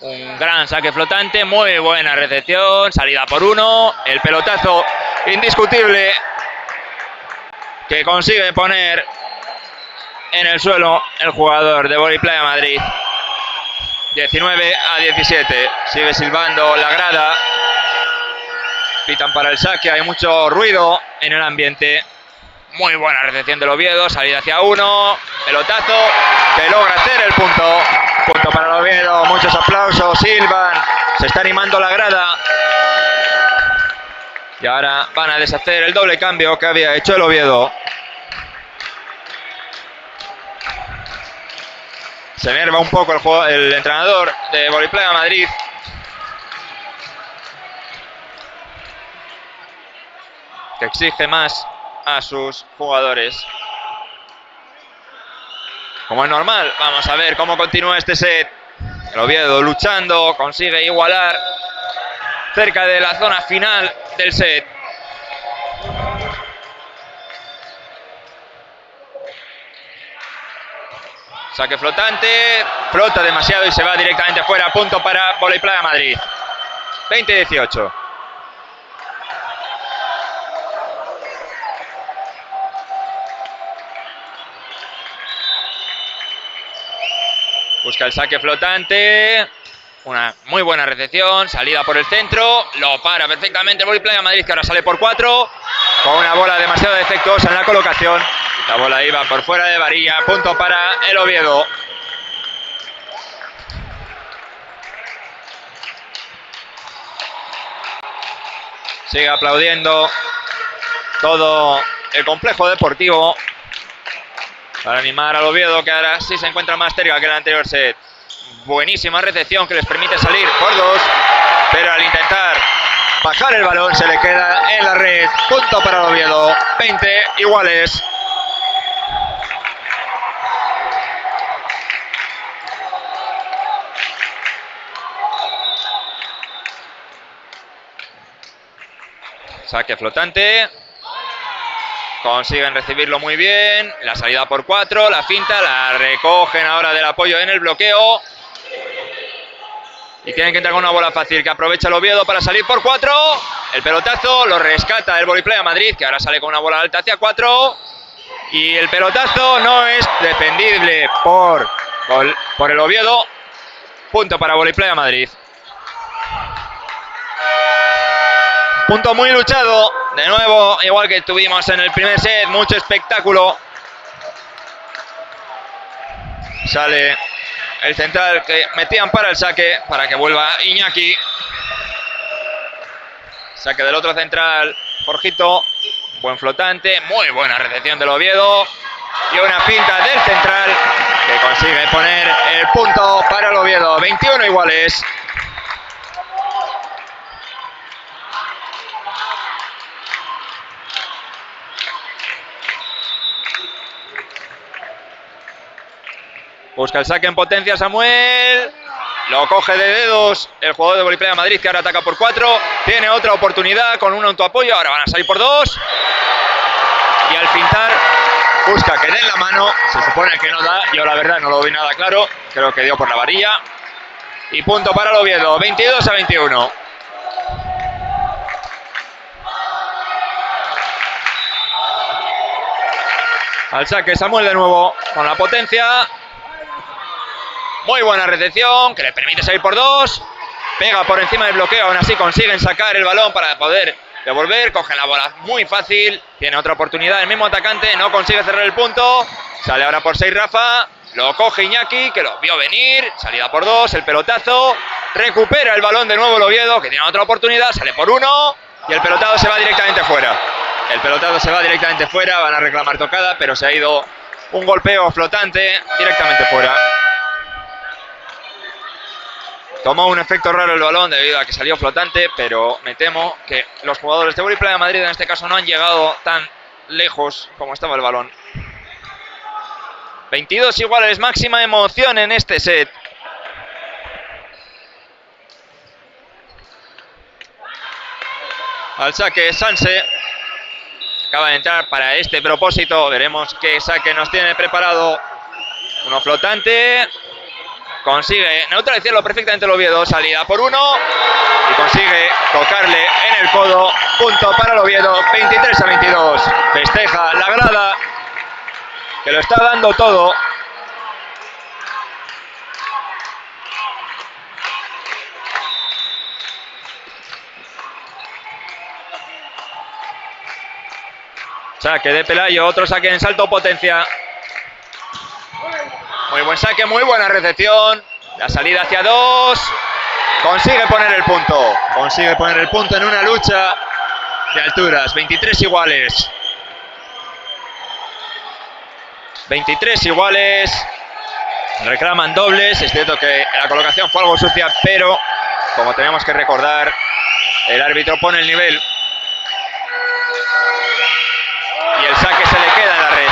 Un gran saque flotante, muy buena recepción, salida por uno, el pelotazo indiscutible que consigue poner en el suelo el jugador de Vóley Playa Madrid. 19-17, sigue silbando la grada, pitan para el saque, hay mucho ruido en el ambiente. Muy buena recepción del Oviedo, salida hacia uno, pelotazo que logra hacer el punto. Punto para el Oviedo, muchos aplausos, silban, se está animando la grada. Y ahora van a deshacer el doble cambio que había hecho el Oviedo. Se enerva un poco el entrenador de Vóley Playa Madrid. Que exige más a sus jugadores. Como es normal, vamos a ver cómo continúa este set. El Oviedo luchando, consigue igualar cerca de la zona final del set. Saque flotante, flota demasiado y se va directamente fuera. Punto para Vóley Playa Madrid. 20-18. Busca el saque flotante. Una muy buena recepción. Salida por el centro. Lo para perfectamente el Vóley Playa Madrid, que ahora sale por 4. Con una bola demasiado defectuosa en la colocación. La bola iba por fuera de varilla. Punto para el Oviedo. Sigue aplaudiendo todo el complejo deportivo para animar al Oviedo, que ahora sí se encuentra más cerca que el anterior set. Buenísima recepción que les permite salir por 2, pero al intentar bajar el balón se le queda en la red. Punto para el Oviedo. 20 iguales. Saque flotante. Consiguen recibirlo muy bien. La salida por 4, la finta, la recogen ahora del apoyo en el bloqueo. Y tienen que entrar con una bola fácil que aprovecha el Oviedo para salir por 4. El pelotazo lo rescata el Vóley Playa Madrid, que ahora sale con una bola alta hacia 4. Y el pelotazo no es defendible por el Oviedo. Punto para Vóley Playa Madrid. Punto muy luchado, de nuevo, igual que tuvimos en el primer set, mucho espectáculo. Sale el central que metían para el saque, para que vuelva Iñaki. Saque del otro central, Jorgito, buen flotante, muy buena recepción del Oviedo. Y una finta del central que consigue poner el punto para el Oviedo, 21 iguales. Busca el saque en potencia Samuel. Lo coge de dedos el jugador de Vóley Playa Madrid, que ahora ataca por 4. Tiene otra oportunidad con un autoapoyo. Ahora van a salir por 2. Y al pintar busca que den la mano. Se supone que no da. Yo la verdad no lo vi nada claro. Creo que dio por la varilla. Y punto para el Oviedo. 22-21. Al saque Samuel de nuevo con la potencia. Muy buena recepción que le permite salir por 2. Pega por encima del bloqueo. Aún así consiguen sacar el balón para poder devolver. Cogen la bola muy fácil. Tiene otra oportunidad el mismo atacante. No consigue cerrar el punto. Sale ahora por 6 Rafa. Lo coge Iñaki, que lo vio venir. Salida por 2. El pelotazo. Recupera el balón de nuevo el Oviedo, que tiene otra oportunidad. Sale por 1. Y el pelotado se va directamente fuera. El pelotado se va directamente fuera. Van a reclamar tocada, pero se ha ido un golpeo flotante directamente fuera. Tomó un efecto raro el balón debido a que salió flotante, pero me temo que los jugadores de Vóley Playa Madrid en este caso no han llegado tan lejos como estaba el balón. 22 iguales, máxima emoción en este set. al saque Sanse. Acaba de entrar para este propósito. Veremos qué saque nos tiene preparado. Uno flotante. Consigue neutralizarlo perfectamente el Oviedo. Salida por uno. Y consigue tocarle en el codo. Punto para el Oviedo. 23-22. Festeja la grada, que lo está dando todo. Saque de Pelayo, otro saque en salto potencia. Muy buen saque, muy buena recepción. La salida hacia dos. Consigue poner el punto. Consigue poner el punto en una lucha de alturas. 23 iguales. 23 iguales. Reclaman dobles. Es cierto que la colocación fue algo sucia, pero como tenemos que recordar, el árbitro pone el nivel. Y el saque se le queda en la red.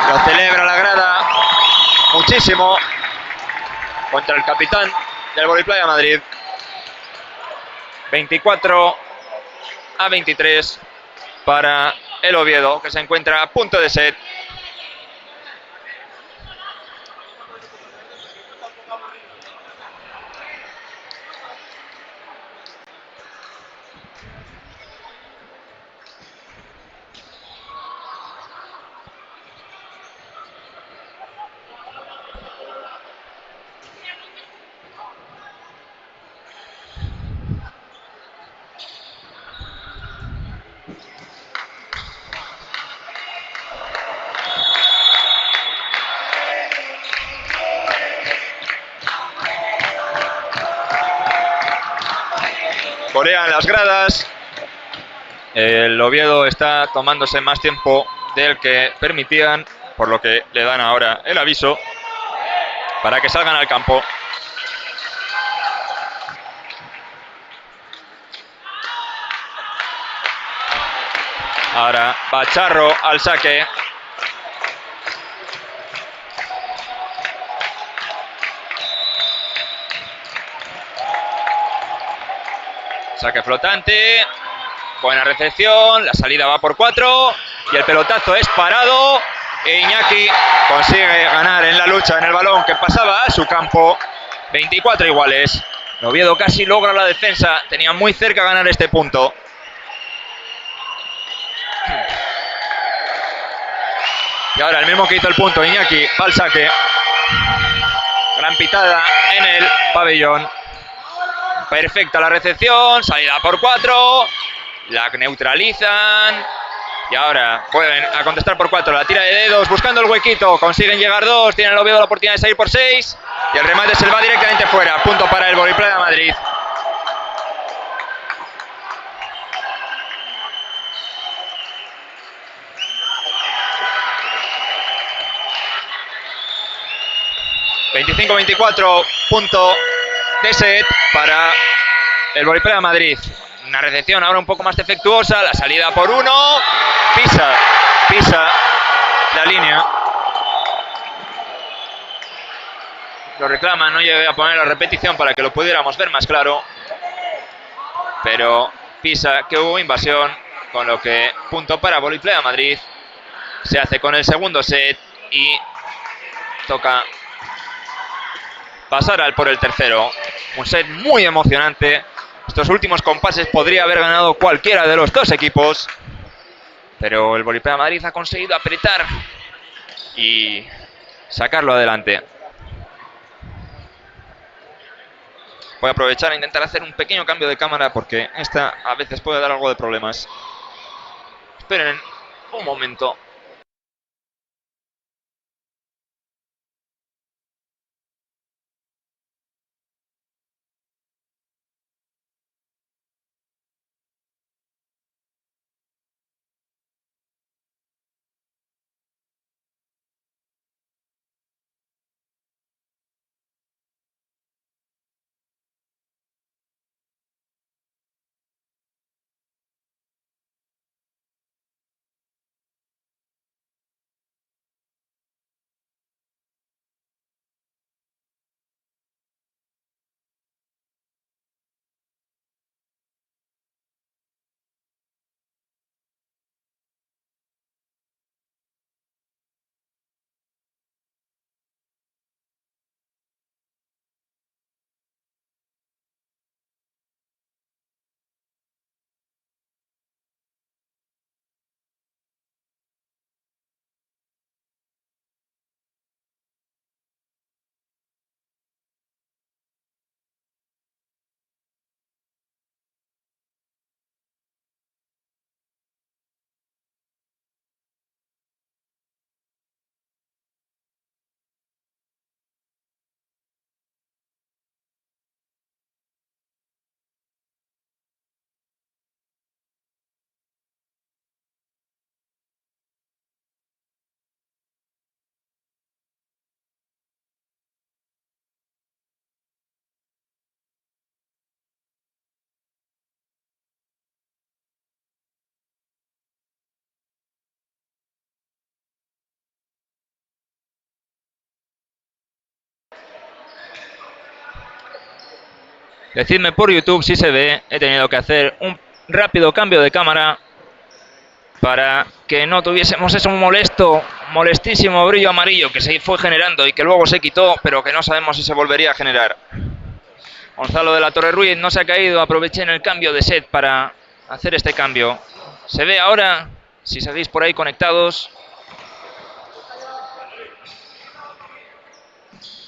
Lo celebra la grada muchísimo contra el capitán del Voliplaya Madrid. 24-23 para el Oviedo, que se encuentra a punto de set. Corean las gradas. El Oviedo está tomándose más tiempo del que permitían, por lo que le dan ahora el aviso para que salgan al campo. Ahora Bacharro al saque. Saque flotante. Buena recepción. La salida va por 4. Y el pelotazo es parado. E Iñaki consigue ganar en la lucha en el balón que pasaba a su campo. 24 iguales. El Oviedo casi logra la defensa. Tenía muy cerca ganar este punto. Y ahora el mismo que hizo el punto, Iñaki, va al saque. Gran pitada en el pabellón. Perfecta la recepción, salida por 4. La neutralizan. Y ahora pueden a contestar por 4. La tira de dedos, buscando el huequito. Consiguen llegar 2. Tienen el Oviedo la oportunidad de salir por 6. Y el remate se le va directamente fuera. Punto para el Voliplaya Madrid. ...25-24... punto de set para el Voliplaya Madrid. Una recepción ahora un poco más defectuosa. La salida por 1. Pisa la línea. Lo reclama, no llegué a poner la repetición para que lo pudiéramos ver más claro. Pero pisa que hubo invasión, con lo que punto para Voliplaya Madrid. Se hace con el segundo set y toca pasar al por el tercero. Un set muy emocionante. Estos últimos compases podría haber ganado cualquiera de los dos equipos, pero el Voliplaya Madrid ha conseguido apretar y sacarlo adelante. Voy a aprovechar a intentar hacer un pequeño cambio de cámara porque esta a veces puede dar algo de problemas. Esperen un momento. Decidme por YouTube si se ve. He tenido que hacer un rápido cambio de cámara para que no tuviésemos ese molestísimo brillo amarillo que se fue generando y que luego se quitó, pero que no sabemos si se volvería a generar. Gonzalo de la Torre Ruiz no se ha caído, aproveché en el cambio de set para hacer este cambio. Se ve ahora, si seguís por ahí conectados.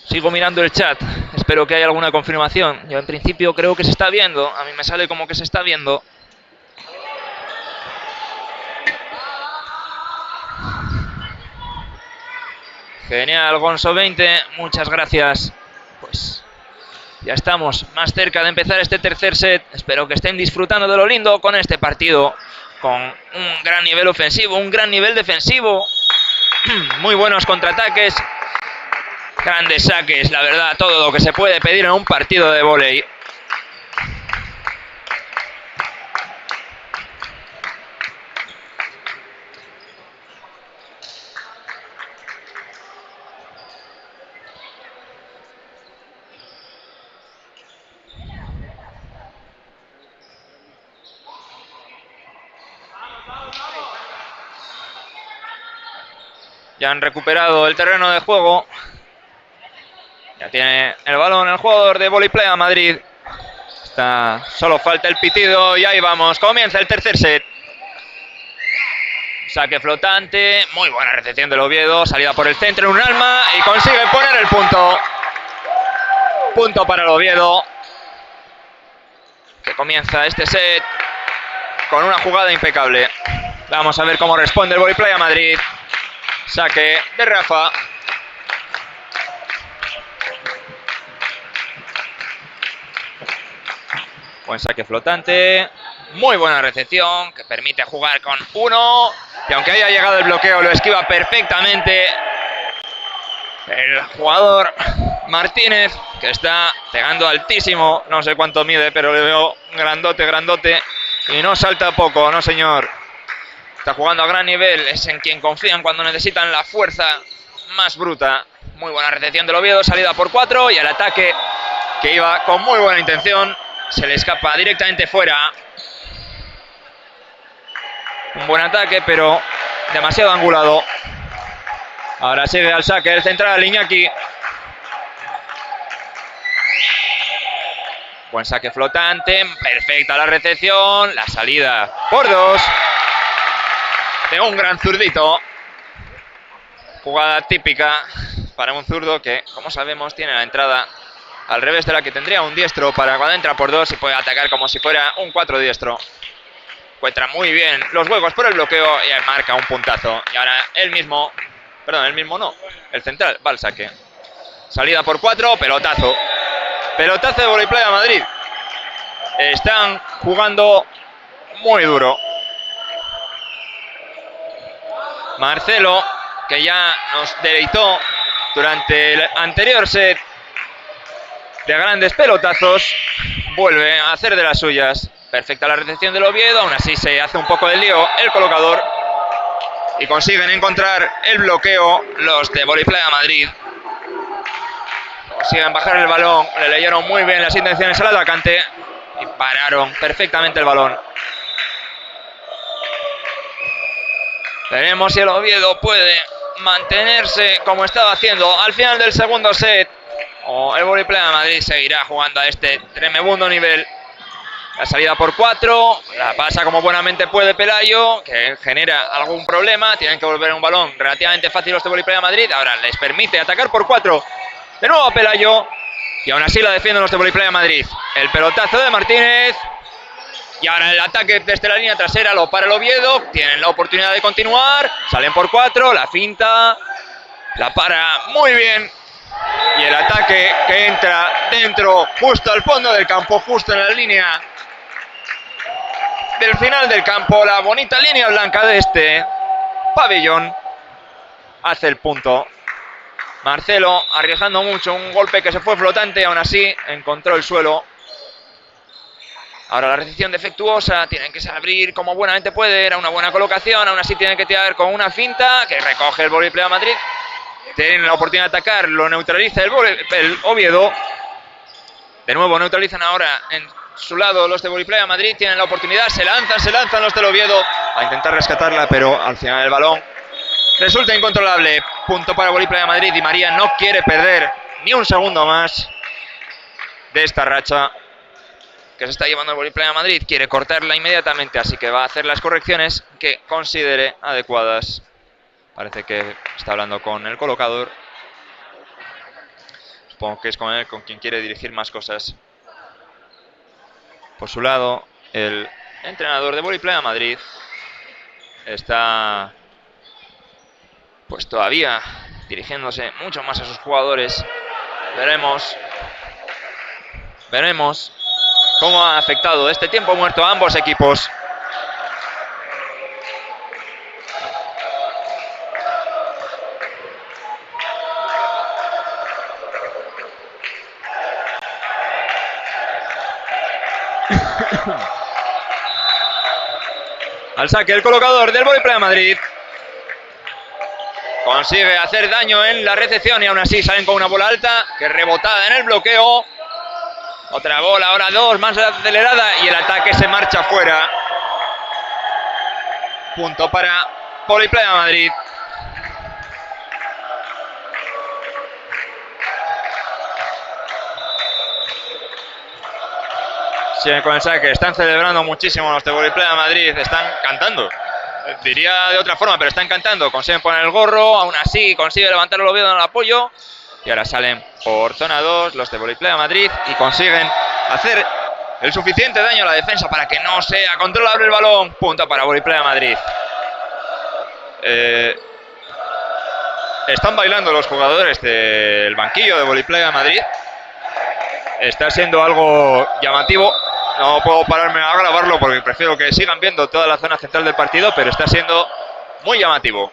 Sigo mirando el chat, espero que haya alguna confirmación. Yo en principio creo que se está viendo, a mí me sale como que se está viendo. Genial, Gonzo 20, muchas gracias. Pues ya estamos más cerca de empezar este tercer set. Espero que estén disfrutando de lo lindo con este partido, con un gran nivel ofensivo, un gran nivel defensivo, muy buenos contraataques, grandes saques, la verdad, todo lo que se puede pedir en un partido de vóley. Ya han recuperado el terreno de juego. Ya tiene el balón el jugador de Volley Playa Madrid. Solo falta el pitido y ahí vamos. Comienza el tercer set. Saque flotante. Muy buena recepción del Oviedo. Salida por el centro en un alma y consigue poner el punto. Punto para el Oviedo, que comienza este set con una jugada impecable. Vamos a ver cómo responde el Volley Playa Madrid. Saque de Rafa. Buen saque flotante. Muy buena recepción que permite jugar con uno. Y aunque haya llegado el bloqueo, lo esquiva perfectamente el jugador Martínez, que está pegando altísimo. No sé cuánto mide, pero le veo grandote, grandote. Y no salta poco, no señor. Está jugando a gran nivel, es en quien confían cuando necesitan la fuerza más bruta. Muy buena recepción del Oviedo, salida por 4 y el ataque, que iba con muy buena intención, se le escapa directamente fuera. Un buen ataque, pero demasiado angulado. Ahora sigue al saque el central Iñaki. Buen saque flotante, perfecta la recepción, la salida por 2. De un gran zurdito. Jugada típica para un zurdo que, como sabemos, tiene la entrada al revés de la que tendría un diestro para cuando entra por 2 y puede atacar como si fuera un 4 diestro. Encuentra muy bien los huecos por el bloqueo y marca un puntazo. Y ahora el central va al saque. Salida por 4, pelotazo. Pelotazo de Volley Playa Madrid. Están jugando muy duro. Marcelo, que ya nos deleitó durante el anterior set de grandes pelotazos, vuelve a hacer de las suyas. Perfecta la recepción del Oviedo, aún así se hace un poco de lío el colocador y consiguen encontrar el bloqueo los de Volley Playa Madrid. Consiguen bajar el balón, le leyeron muy bien las intenciones al atacante y pararon perfectamente el balón. Veremos si el Oviedo puede mantenerse como estaba haciendo al final del segundo set, o el Volley Playa Madrid seguirá jugando a este tremendo nivel. La salida por 4, la pasa como buenamente puede Pelayo, que genera algún problema. Tienen que volver un balón relativamente fácil los de Volley Playa Madrid. Ahora les permite atacar por 4 de nuevo a Pelayo, y aún así la defienden los de Volley Playa Madrid. El pelotazo de Martínez. Y ahora el ataque desde la línea trasera lo para el Oviedo. Tienen la oportunidad de continuar. Salen por 4. La finta. La para muy bien. Y el ataque que entra dentro, justo al fondo del campo, justo en la línea del final del campo. La bonita línea blanca de este pabellón. Hace el punto. Marcelo arriesgando mucho. Un golpe que se fue flotante. Aún así encontró el suelo. Ahora la recepción defectuosa, tienen que abrir como buenamente puede, era una buena colocación, aún así tienen que tirar con una finta que recoge el Volley Playa Madrid. Tienen la oportunidad de atacar, lo neutraliza el Oviedo. De nuevo neutralizan ahora en su lado los de Voliplaya Madrid, tienen la oportunidad, se lanzan los del Oviedo a intentar rescatarla, pero al final el balón resulta incontrolable. Punto para Voliplaya Madrid. Di María no quiere perder ni un segundo más de esta racha que se está llevando el Voliplaya Madrid, quiere cortarla inmediatamente, así que va a hacer las correcciones que considere adecuadas. Parece que está hablando con el colocador. Supongo que es con él con quien quiere dirigir más cosas. Por su lado, el entrenador de Voliplaya Madrid está pues todavía dirigiéndose mucho más a sus jugadores. Veremos cómo ha afectado este tiempo muerto a ambos equipos. Al saque el colocador del Voliplaya Madrid. Consigue hacer daño en la recepción y aún así salen con una bola alta que rebotada en el bloqueo. Otra bola, ahora dos, más acelerada y el ataque se marcha fuera. Punto para Voliplaya Madrid. Siguen con el saque, están celebrando muchísimo los de Voliplaya Madrid, están cantando. Diría de otra forma, pero están cantando. Consiguen poner el gorro, aún así consigue levantar el Oviedo en el apoyo. Y ahora salen por zona 2 los de Voliplaya Madrid y consiguen hacer el suficiente daño a la defensa para que no sea controlable el balón. Punto para Voliplaya Madrid. Están bailando los jugadores del banquillo de Voliplaya Madrid. Está siendo algo llamativo. No puedo pararme a grabarlo porque prefiero que sigan viendo toda la zona central del partido, pero está siendo muy llamativo.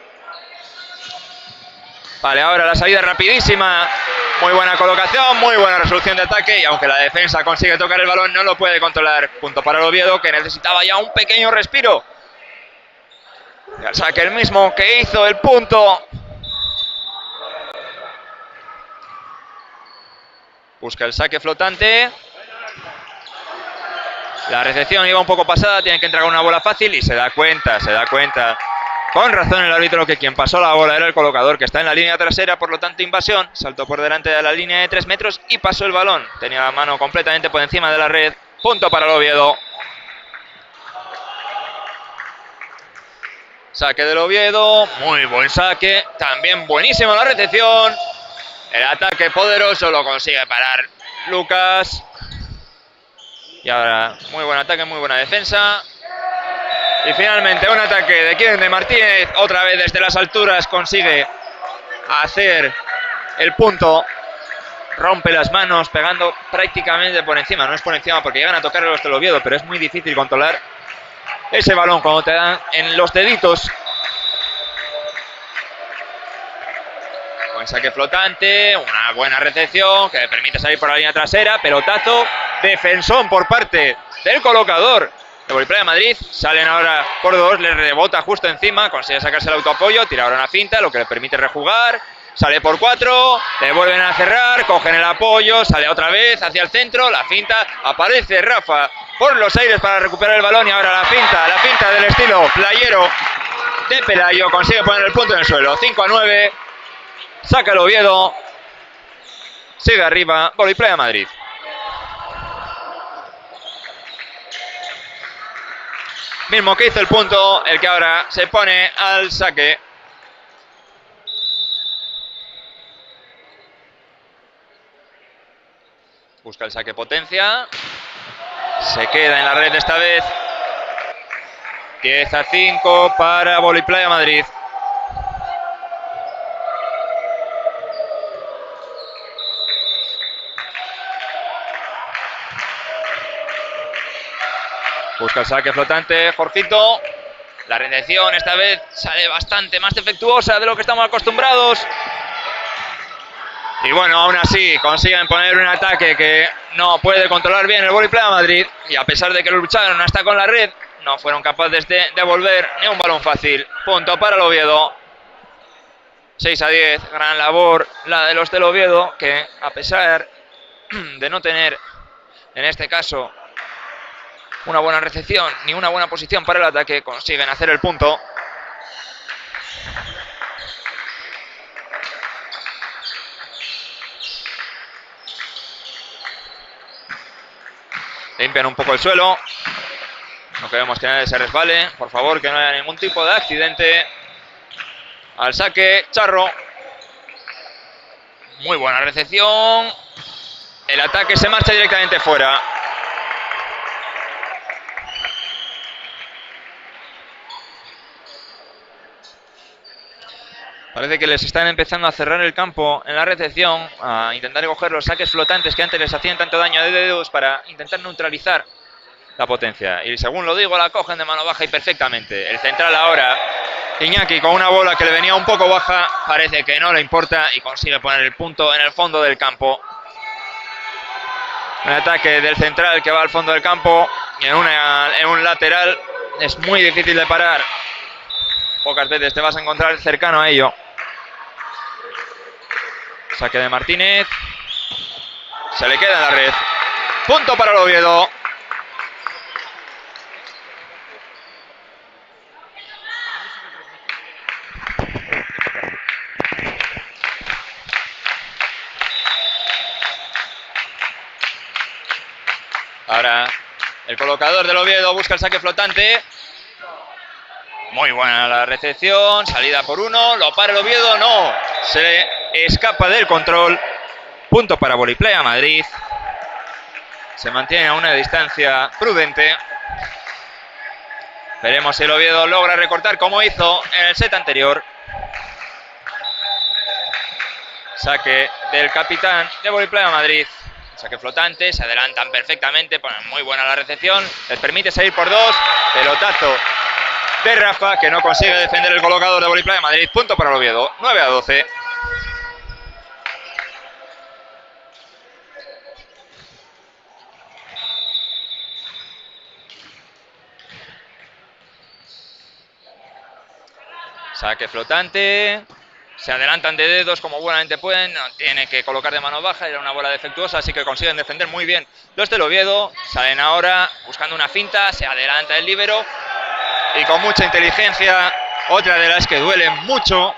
Vale, ahora la salida rapidísima. Muy buena colocación, muy buena resolución de ataque y aunque la defensa consigue tocar el balón, no lo puede controlar. Punto para el Oviedo, que necesitaba ya un pequeño respiro. Y al saque el mismo que hizo el punto. Busca el saque flotante. La recepción iba un poco pasada, tiene que entregar una bola fácil y se da cuenta. Con razón el árbitro que quien pasó la bola era el colocador, que está en la línea trasera, por lo tanto invasión. Saltó por delante de la línea de 3 metros y pasó el balón. Tenía la mano completamente por encima de la red. Punto para el Oviedo. Saque del Oviedo, muy buen saque. También buenísima la recepción. El ataque poderoso lo consigue parar Lucas. Y ahora muy buen ataque, muy buena defensa. Y finalmente un ataque de Kevin de Martínez. Otra vez desde las alturas consigue hacer el punto. Rompe las manos pegando prácticamente por encima. No es por encima porque llegan a tocar los del Oviedo, pero es muy difícil controlar ese balón cuando te dan en los deditos. Buen saque flotante, una buena recepción que le permite salir por la línea trasera. Pelotazo, defensón por parte del colocador de Voliplaya Madrid. Salen ahora por dos, le rebota justo encima, consigue sacarse el autoapoyo, tira ahora una finta, lo que le permite rejugar. Sale por 4, le vuelven a cerrar, cogen el apoyo, sale otra vez hacia el centro, la finta, aparece Rafa por los aires para recuperar el balón y ahora la finta del estilo playero de Pelayo, consigue poner el punto en el suelo. 5-9, saca el Oviedo, sigue arriba Voliplaya Madrid. Mismo que hizo el punto, el que ahora se pone al saque. Busca el saque potencia. Se queda en la red esta vez. 10-5 para Voliplaya Madrid. Busca el saque flotante, Jorgito. La recepción esta vez sale bastante más defectuosa de lo que estamos acostumbrados. Y bueno, aún así consiguen poner un ataque que no puede controlar bien el Voliplaya Madrid. Y a pesar de que lo lucharon hasta con la red, no fueron capaces de devolver ni un balón fácil. Punto para el Oviedo. 6-10, gran labor la de los del Oviedo, que a pesar de no tener en este caso una buena recepción ni una buena posición para el ataque, consiguen hacer el punto. Limpian un poco el suelo. No queremos que nadie se resbale. Por favor, que no haya ningún tipo de accidente. Al saque, Charro. Muy buena recepción. El ataque se marcha directamente fuera. Parece que les están empezando a cerrar el campo en la recepción, a intentar coger los saques flotantes que antes les hacían tanto daño de dedos para intentar neutralizar la potencia. Y según lo digo, la cogen de mano baja y perfectamente. El central ahora, Iñaki, con una bola que le venía un poco baja, parece que no le importa y consigue poner el punto en el fondo del campo. Un ataque del central que va al fondo del campo y en un lateral es muy difícil de parar. Pocas veces te vas a encontrar cercano a ello. Saque de Martínez. Se le queda en la red. Punto para el Oviedo. Ahora el colocador del Oviedo busca el saque flotante. Muy buena la recepción. Salida por uno. Lo para el Oviedo. No. Se le escapa del control. Punto para Voliplaya Madrid. Se mantiene a una distancia prudente. Veremos si el Oviedo logra recortar como hizo en el set anterior. Saque del capitán de Voliplaya Madrid. Saque flotante, se adelantan perfectamente, ponen muy buena la recepción, les permite salir por dos. Pelotazo de Rafa, que no consigue defender el colocador de Voliplaya Madrid. Punto para el Oviedo, 9-12. Saque flotante. Se adelantan de dedos como buenamente pueden. No tiene que colocar de mano baja. Era una bola defectuosa, así que consiguen defender muy bien los del Oviedo. Salen ahora buscando una finta. Se adelanta el líbero. Y con mucha inteligencia, otra de las que duelen mucho,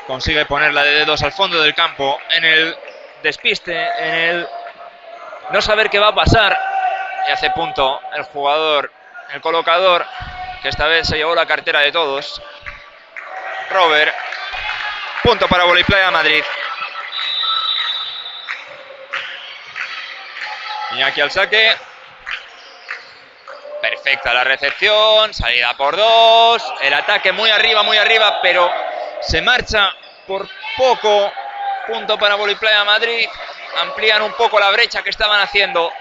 consigue ponerla de dedos al fondo del campo. En el despiste, en el no saber qué va a pasar. Y hace punto el jugador, el colocador, que esta vez se llevó la cartera de todos. Robert. Punto para Voliplaya Madrid. Iñaki al saque. Perfecta la recepción. Salida por dos. El ataque muy arriba, pero se marcha por poco. Punto para Voliplaya Madrid. Amplían un poco la brecha que estaban haciendo.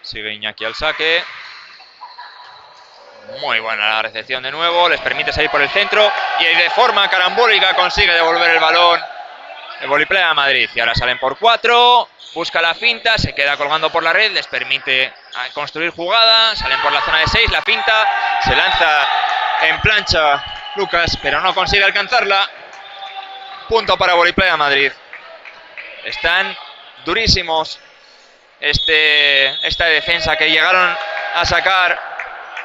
Sigue Iñaki al saque. Muy buena la recepción de nuevo. Les permite salir por el centro. Y de forma carambólica consigue devolver el balón el Voliplaya Madrid. Y ahora salen por 4. Busca la finta. Se queda colgando por la red. Les permite construir jugada. Salen por la zona de 6. La finta. Se lanza en plancha Lucas, pero no consigue alcanzarla. Punto para Voliplaya Madrid. Están durísimos. Esta defensa que llegaron a sacar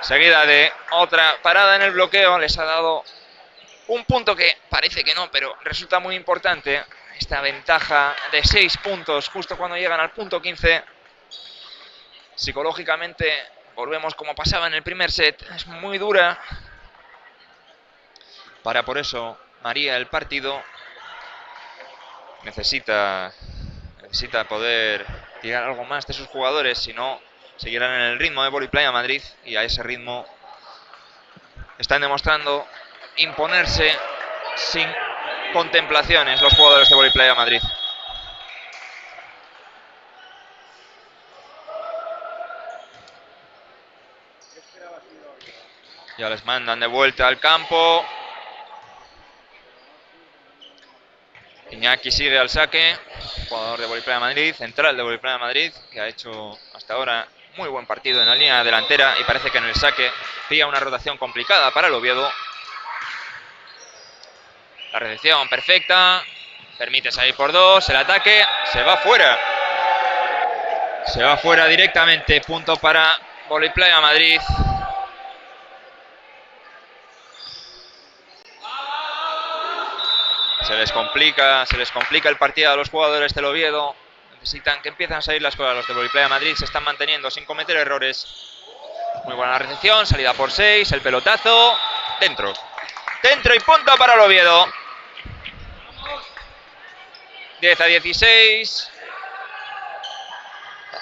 seguida de otra parada en el bloqueo les ha dado un punto que parece que no, pero resulta muy importante. Esta ventaja de 6 puntos justo cuando llegan al punto 15. Psicológicamente volvemos como pasaba en el primer set. Es muy dura para, por eso, María, el partido necesita poder tirar algo más de sus jugadores, si no seguirán en el ritmo de Voliplaya Madrid, y a ese ritmo están demostrando imponerse sin contemplaciones los jugadores de Voliplaya Madrid. Ya les mandan de vuelta al campo. Iñaki sigue al saque, jugador de Voliplaya Madrid, central de Voliplaya Madrid, que ha hecho hasta ahora muy buen partido en la línea delantera y parece que en el saque pilla una rotación complicada para el Oviedo. La recepción perfecta. Permite salir por 2. El ataque se va fuera. Se va fuera directamente. Punto para Voliplaya Madrid. Se les complica el partido a los jugadores del Oviedo. Necesitan que empiecen a salir las cosas. Los de Voliplaya Madrid se están manteniendo sin cometer errores. Muy buena recepción, salida por 6, el pelotazo, dentro. Dentro y punto para el Oviedo. 10-16.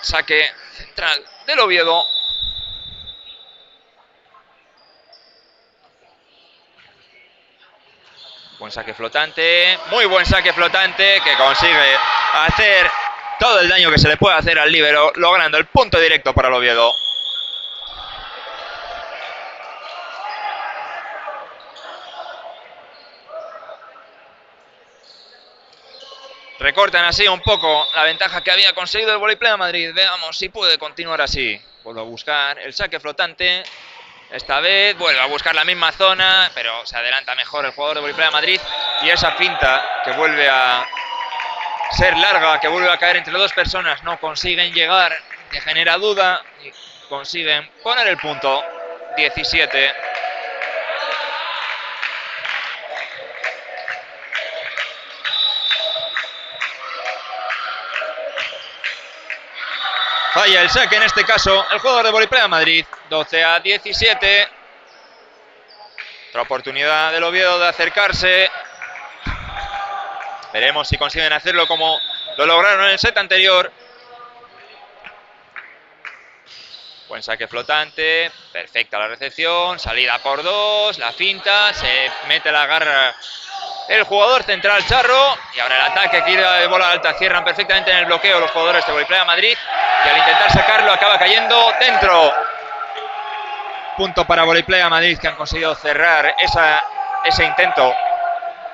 Saque central del Oviedo. Buen saque flotante, muy buen saque flotante que consigue hacer todo el daño que se le puede hacer al líbero, logrando el punto directo para el Oviedo. Recortan así un poco la ventaja que había conseguido el Voliplaya Madrid. Veamos si puede continuar así. Vuelve a buscar el saque flotante. Esta vez vuelve a buscar la misma zona, pero se adelanta mejor el jugador de Voliplaya Madrid. Y esa finta que vuelve a ser larga, que vuelve a caer entre dos personas, no consiguen llegar, que genera duda y consiguen poner el punto. 17. Falla el saque en este caso el jugador de Voliplaya Madrid. 12-17. Otra oportunidad del Oviedo de acercarse. Veremos si consiguen hacerlo como lo lograron en el set anterior. Buen saque flotante. Perfecta la recepción. Salida por 2. La finta. Se mete la garra el jugador central Charro. Y ahora el ataque que irá de bola alta. Cierran perfectamente en el bloqueo los jugadores de Voliplaya Madrid. Y al intentar sacarlo acaba cayendo dentro. Punto para Voliplaya Madrid, que han conseguido cerrar ese intento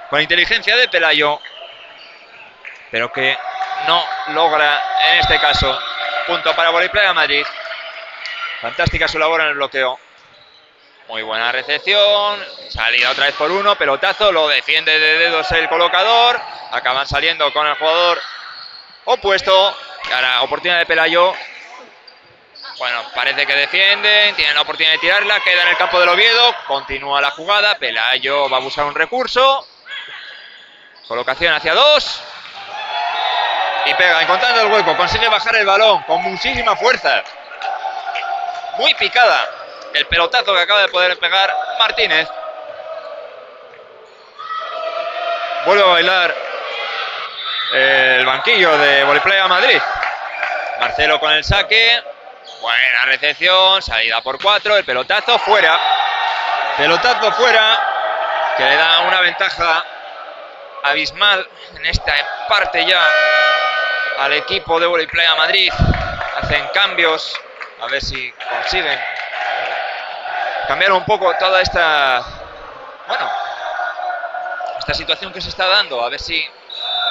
con inteligencia de Pelayo, pero que no logra en este caso. Punto para Voliplaya Madrid. Fantástica su labor en el bloqueo. Muy buena recepción. Salida otra vez por 1. Pelotazo. Lo defiende de dedos el colocador. Acaban saliendo con el jugador opuesto. Y ahora oportunidad de Pelayo. Bueno, parece que defienden. Tienen la oportunidad de tirarla. Queda en el campo del Oviedo. Continúa la jugada. Pelayo va a buscar un recurso. Colocación hacia 2. Y pega, encontrando el hueco. Consigue bajar el balón con muchísima fuerza. Muy picada el pelotazo que acaba de poder pegar Martínez. Vuelve a bailar el banquillo de Voliplaya Madrid. Marcelo con el saque. Buena recepción. Salida por 4. El pelotazo fuera. Pelotazo fuera. Que le da una ventaja abismal en esta parte ya al equipo de Voliplaya Madrid. Hacen cambios. A ver si consiguen cambiar un poco toda esta situación que se está dando. A ver si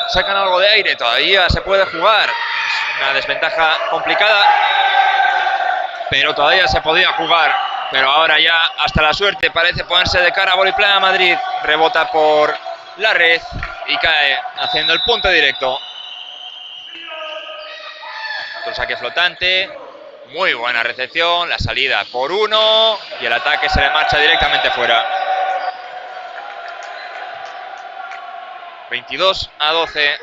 sacan algo de aire. Todavía se puede jugar. Es una desventaja complicada, pero todavía se podía jugar. Pero ahora ya hasta la suerte parece ponerse de cara a Voliplaya Madrid. Rebota por la red y cae haciendo el punto directo. Otro saque flotante. Muy buena recepción. La salida por 1 y el ataque se le marcha directamente fuera. 22-12.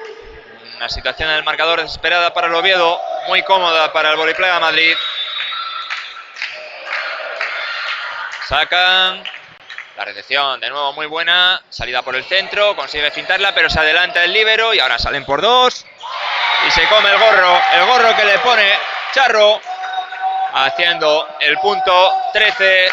Una situación en el marcador desesperada para el Oviedo. Muy cómoda para el Voliplaya Madrid. Sacan. La recepción de nuevo muy buena. Salida por el centro. Consigue fintarla, pero se adelanta el líbero. Y ahora salen por 2. Y se come el gorro. El gorro que le pone Charro. Haciendo el punto 13.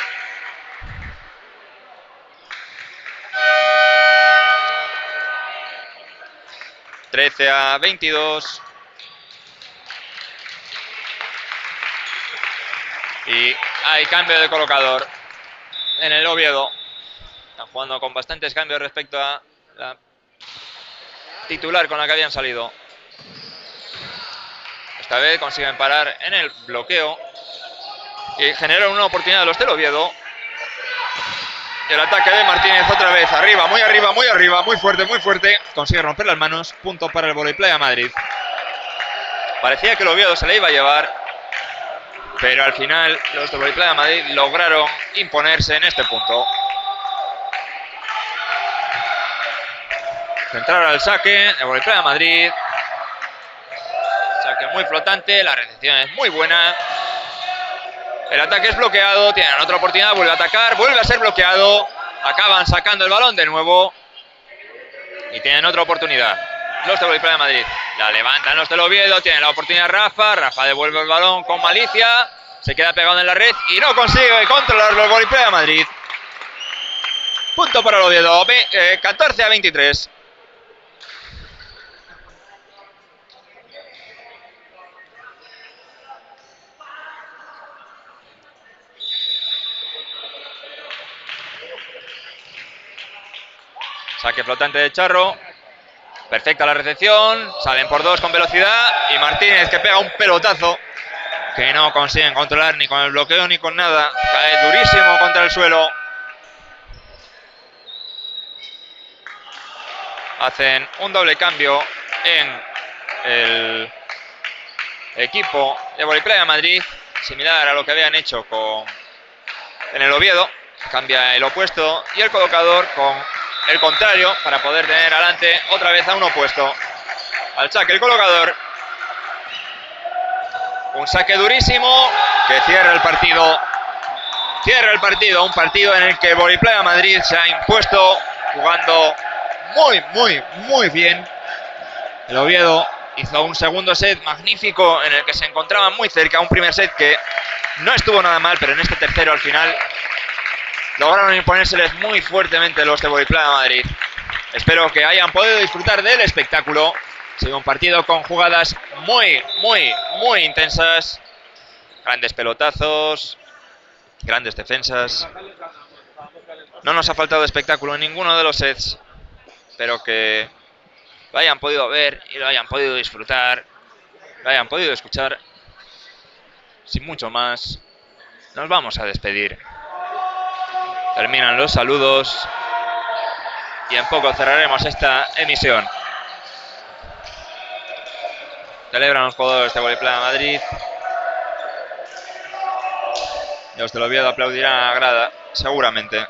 (13-22). Y hay cambio de colocador en el Oviedo. Están jugando con bastantes cambios respecto a la titular con la que habían salido. Esta vez consiguen parar en el bloqueo y generan una oportunidad a los del Oviedo. Y el ataque de Martínez otra vez, arriba, muy fuerte. Consigue romper las manos, punto para el Voliplaya Madrid. Parecía que el Oviedo se le iba a llevar, pero al final los de Voliplaya Madrid lograron imponerse en este punto. Centrar al saque de Voliplaya Madrid. Saque muy flotante, la recepción es muy buena. El ataque es bloqueado, tienen otra oportunidad, vuelve a atacar, vuelve a ser bloqueado. Acaban sacando el balón de nuevo. Y tienen otra oportunidad. Los de Voliplaya Madrid. La levantan los del Oviedo, tienen la oportunidad Rafa. Rafa devuelve el balón con malicia. Se queda pegado en la red y no consigue controlarlo el Voliplaya Madrid. Punto para el Oviedo, 14-23. Saque flotante de Charro. Perfecta la recepción. Salen por dos con velocidad. Y Martínez que pega un pelotazo que no consiguen controlar ni con el bloqueo ni con nada. Cae durísimo contra el suelo. Hacen un doble cambio en el equipo de Voliplaya Madrid. Similar a lo que habían hecho en el Oviedo. Cambia el opuesto y el colocador con el contrario para poder tener adelante otra vez a un opuesto. Al saque el colocador. Un saque durísimo que cierra el partido. Cierra el partido. Un partido en el que Voliplaya Madrid se ha impuesto jugando muy bien. El Oviedo hizo un segundo set magnífico en el que se encontraban muy cerca. Un primer set que no estuvo nada mal, pero en este tercero al final lograron imponérseles muy fuertemente los de Voliplaya Madrid. Espero que hayan podido disfrutar del espectáculo. Ha sido un partido con jugadas muy intensas. Grandes pelotazos, grandes defensas. No nos ha faltado espectáculo en ninguno de los sets. Espero que lo hayan podido ver y lo hayan podido disfrutar, lo hayan podido escuchar. Sin mucho más, nos vamos a despedir. Terminan los saludos y en poco cerraremos esta emisión. Celebran los jugadores de Voliplaya Madrid. Y los del Oviedo aplaudirán a la grada, seguramente.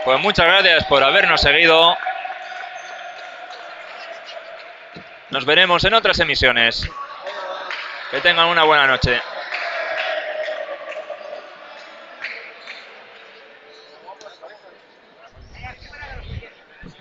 Pues muchas gracias por habernos seguido. Nos veremos en otras emisiones. Que tengan una buena noche.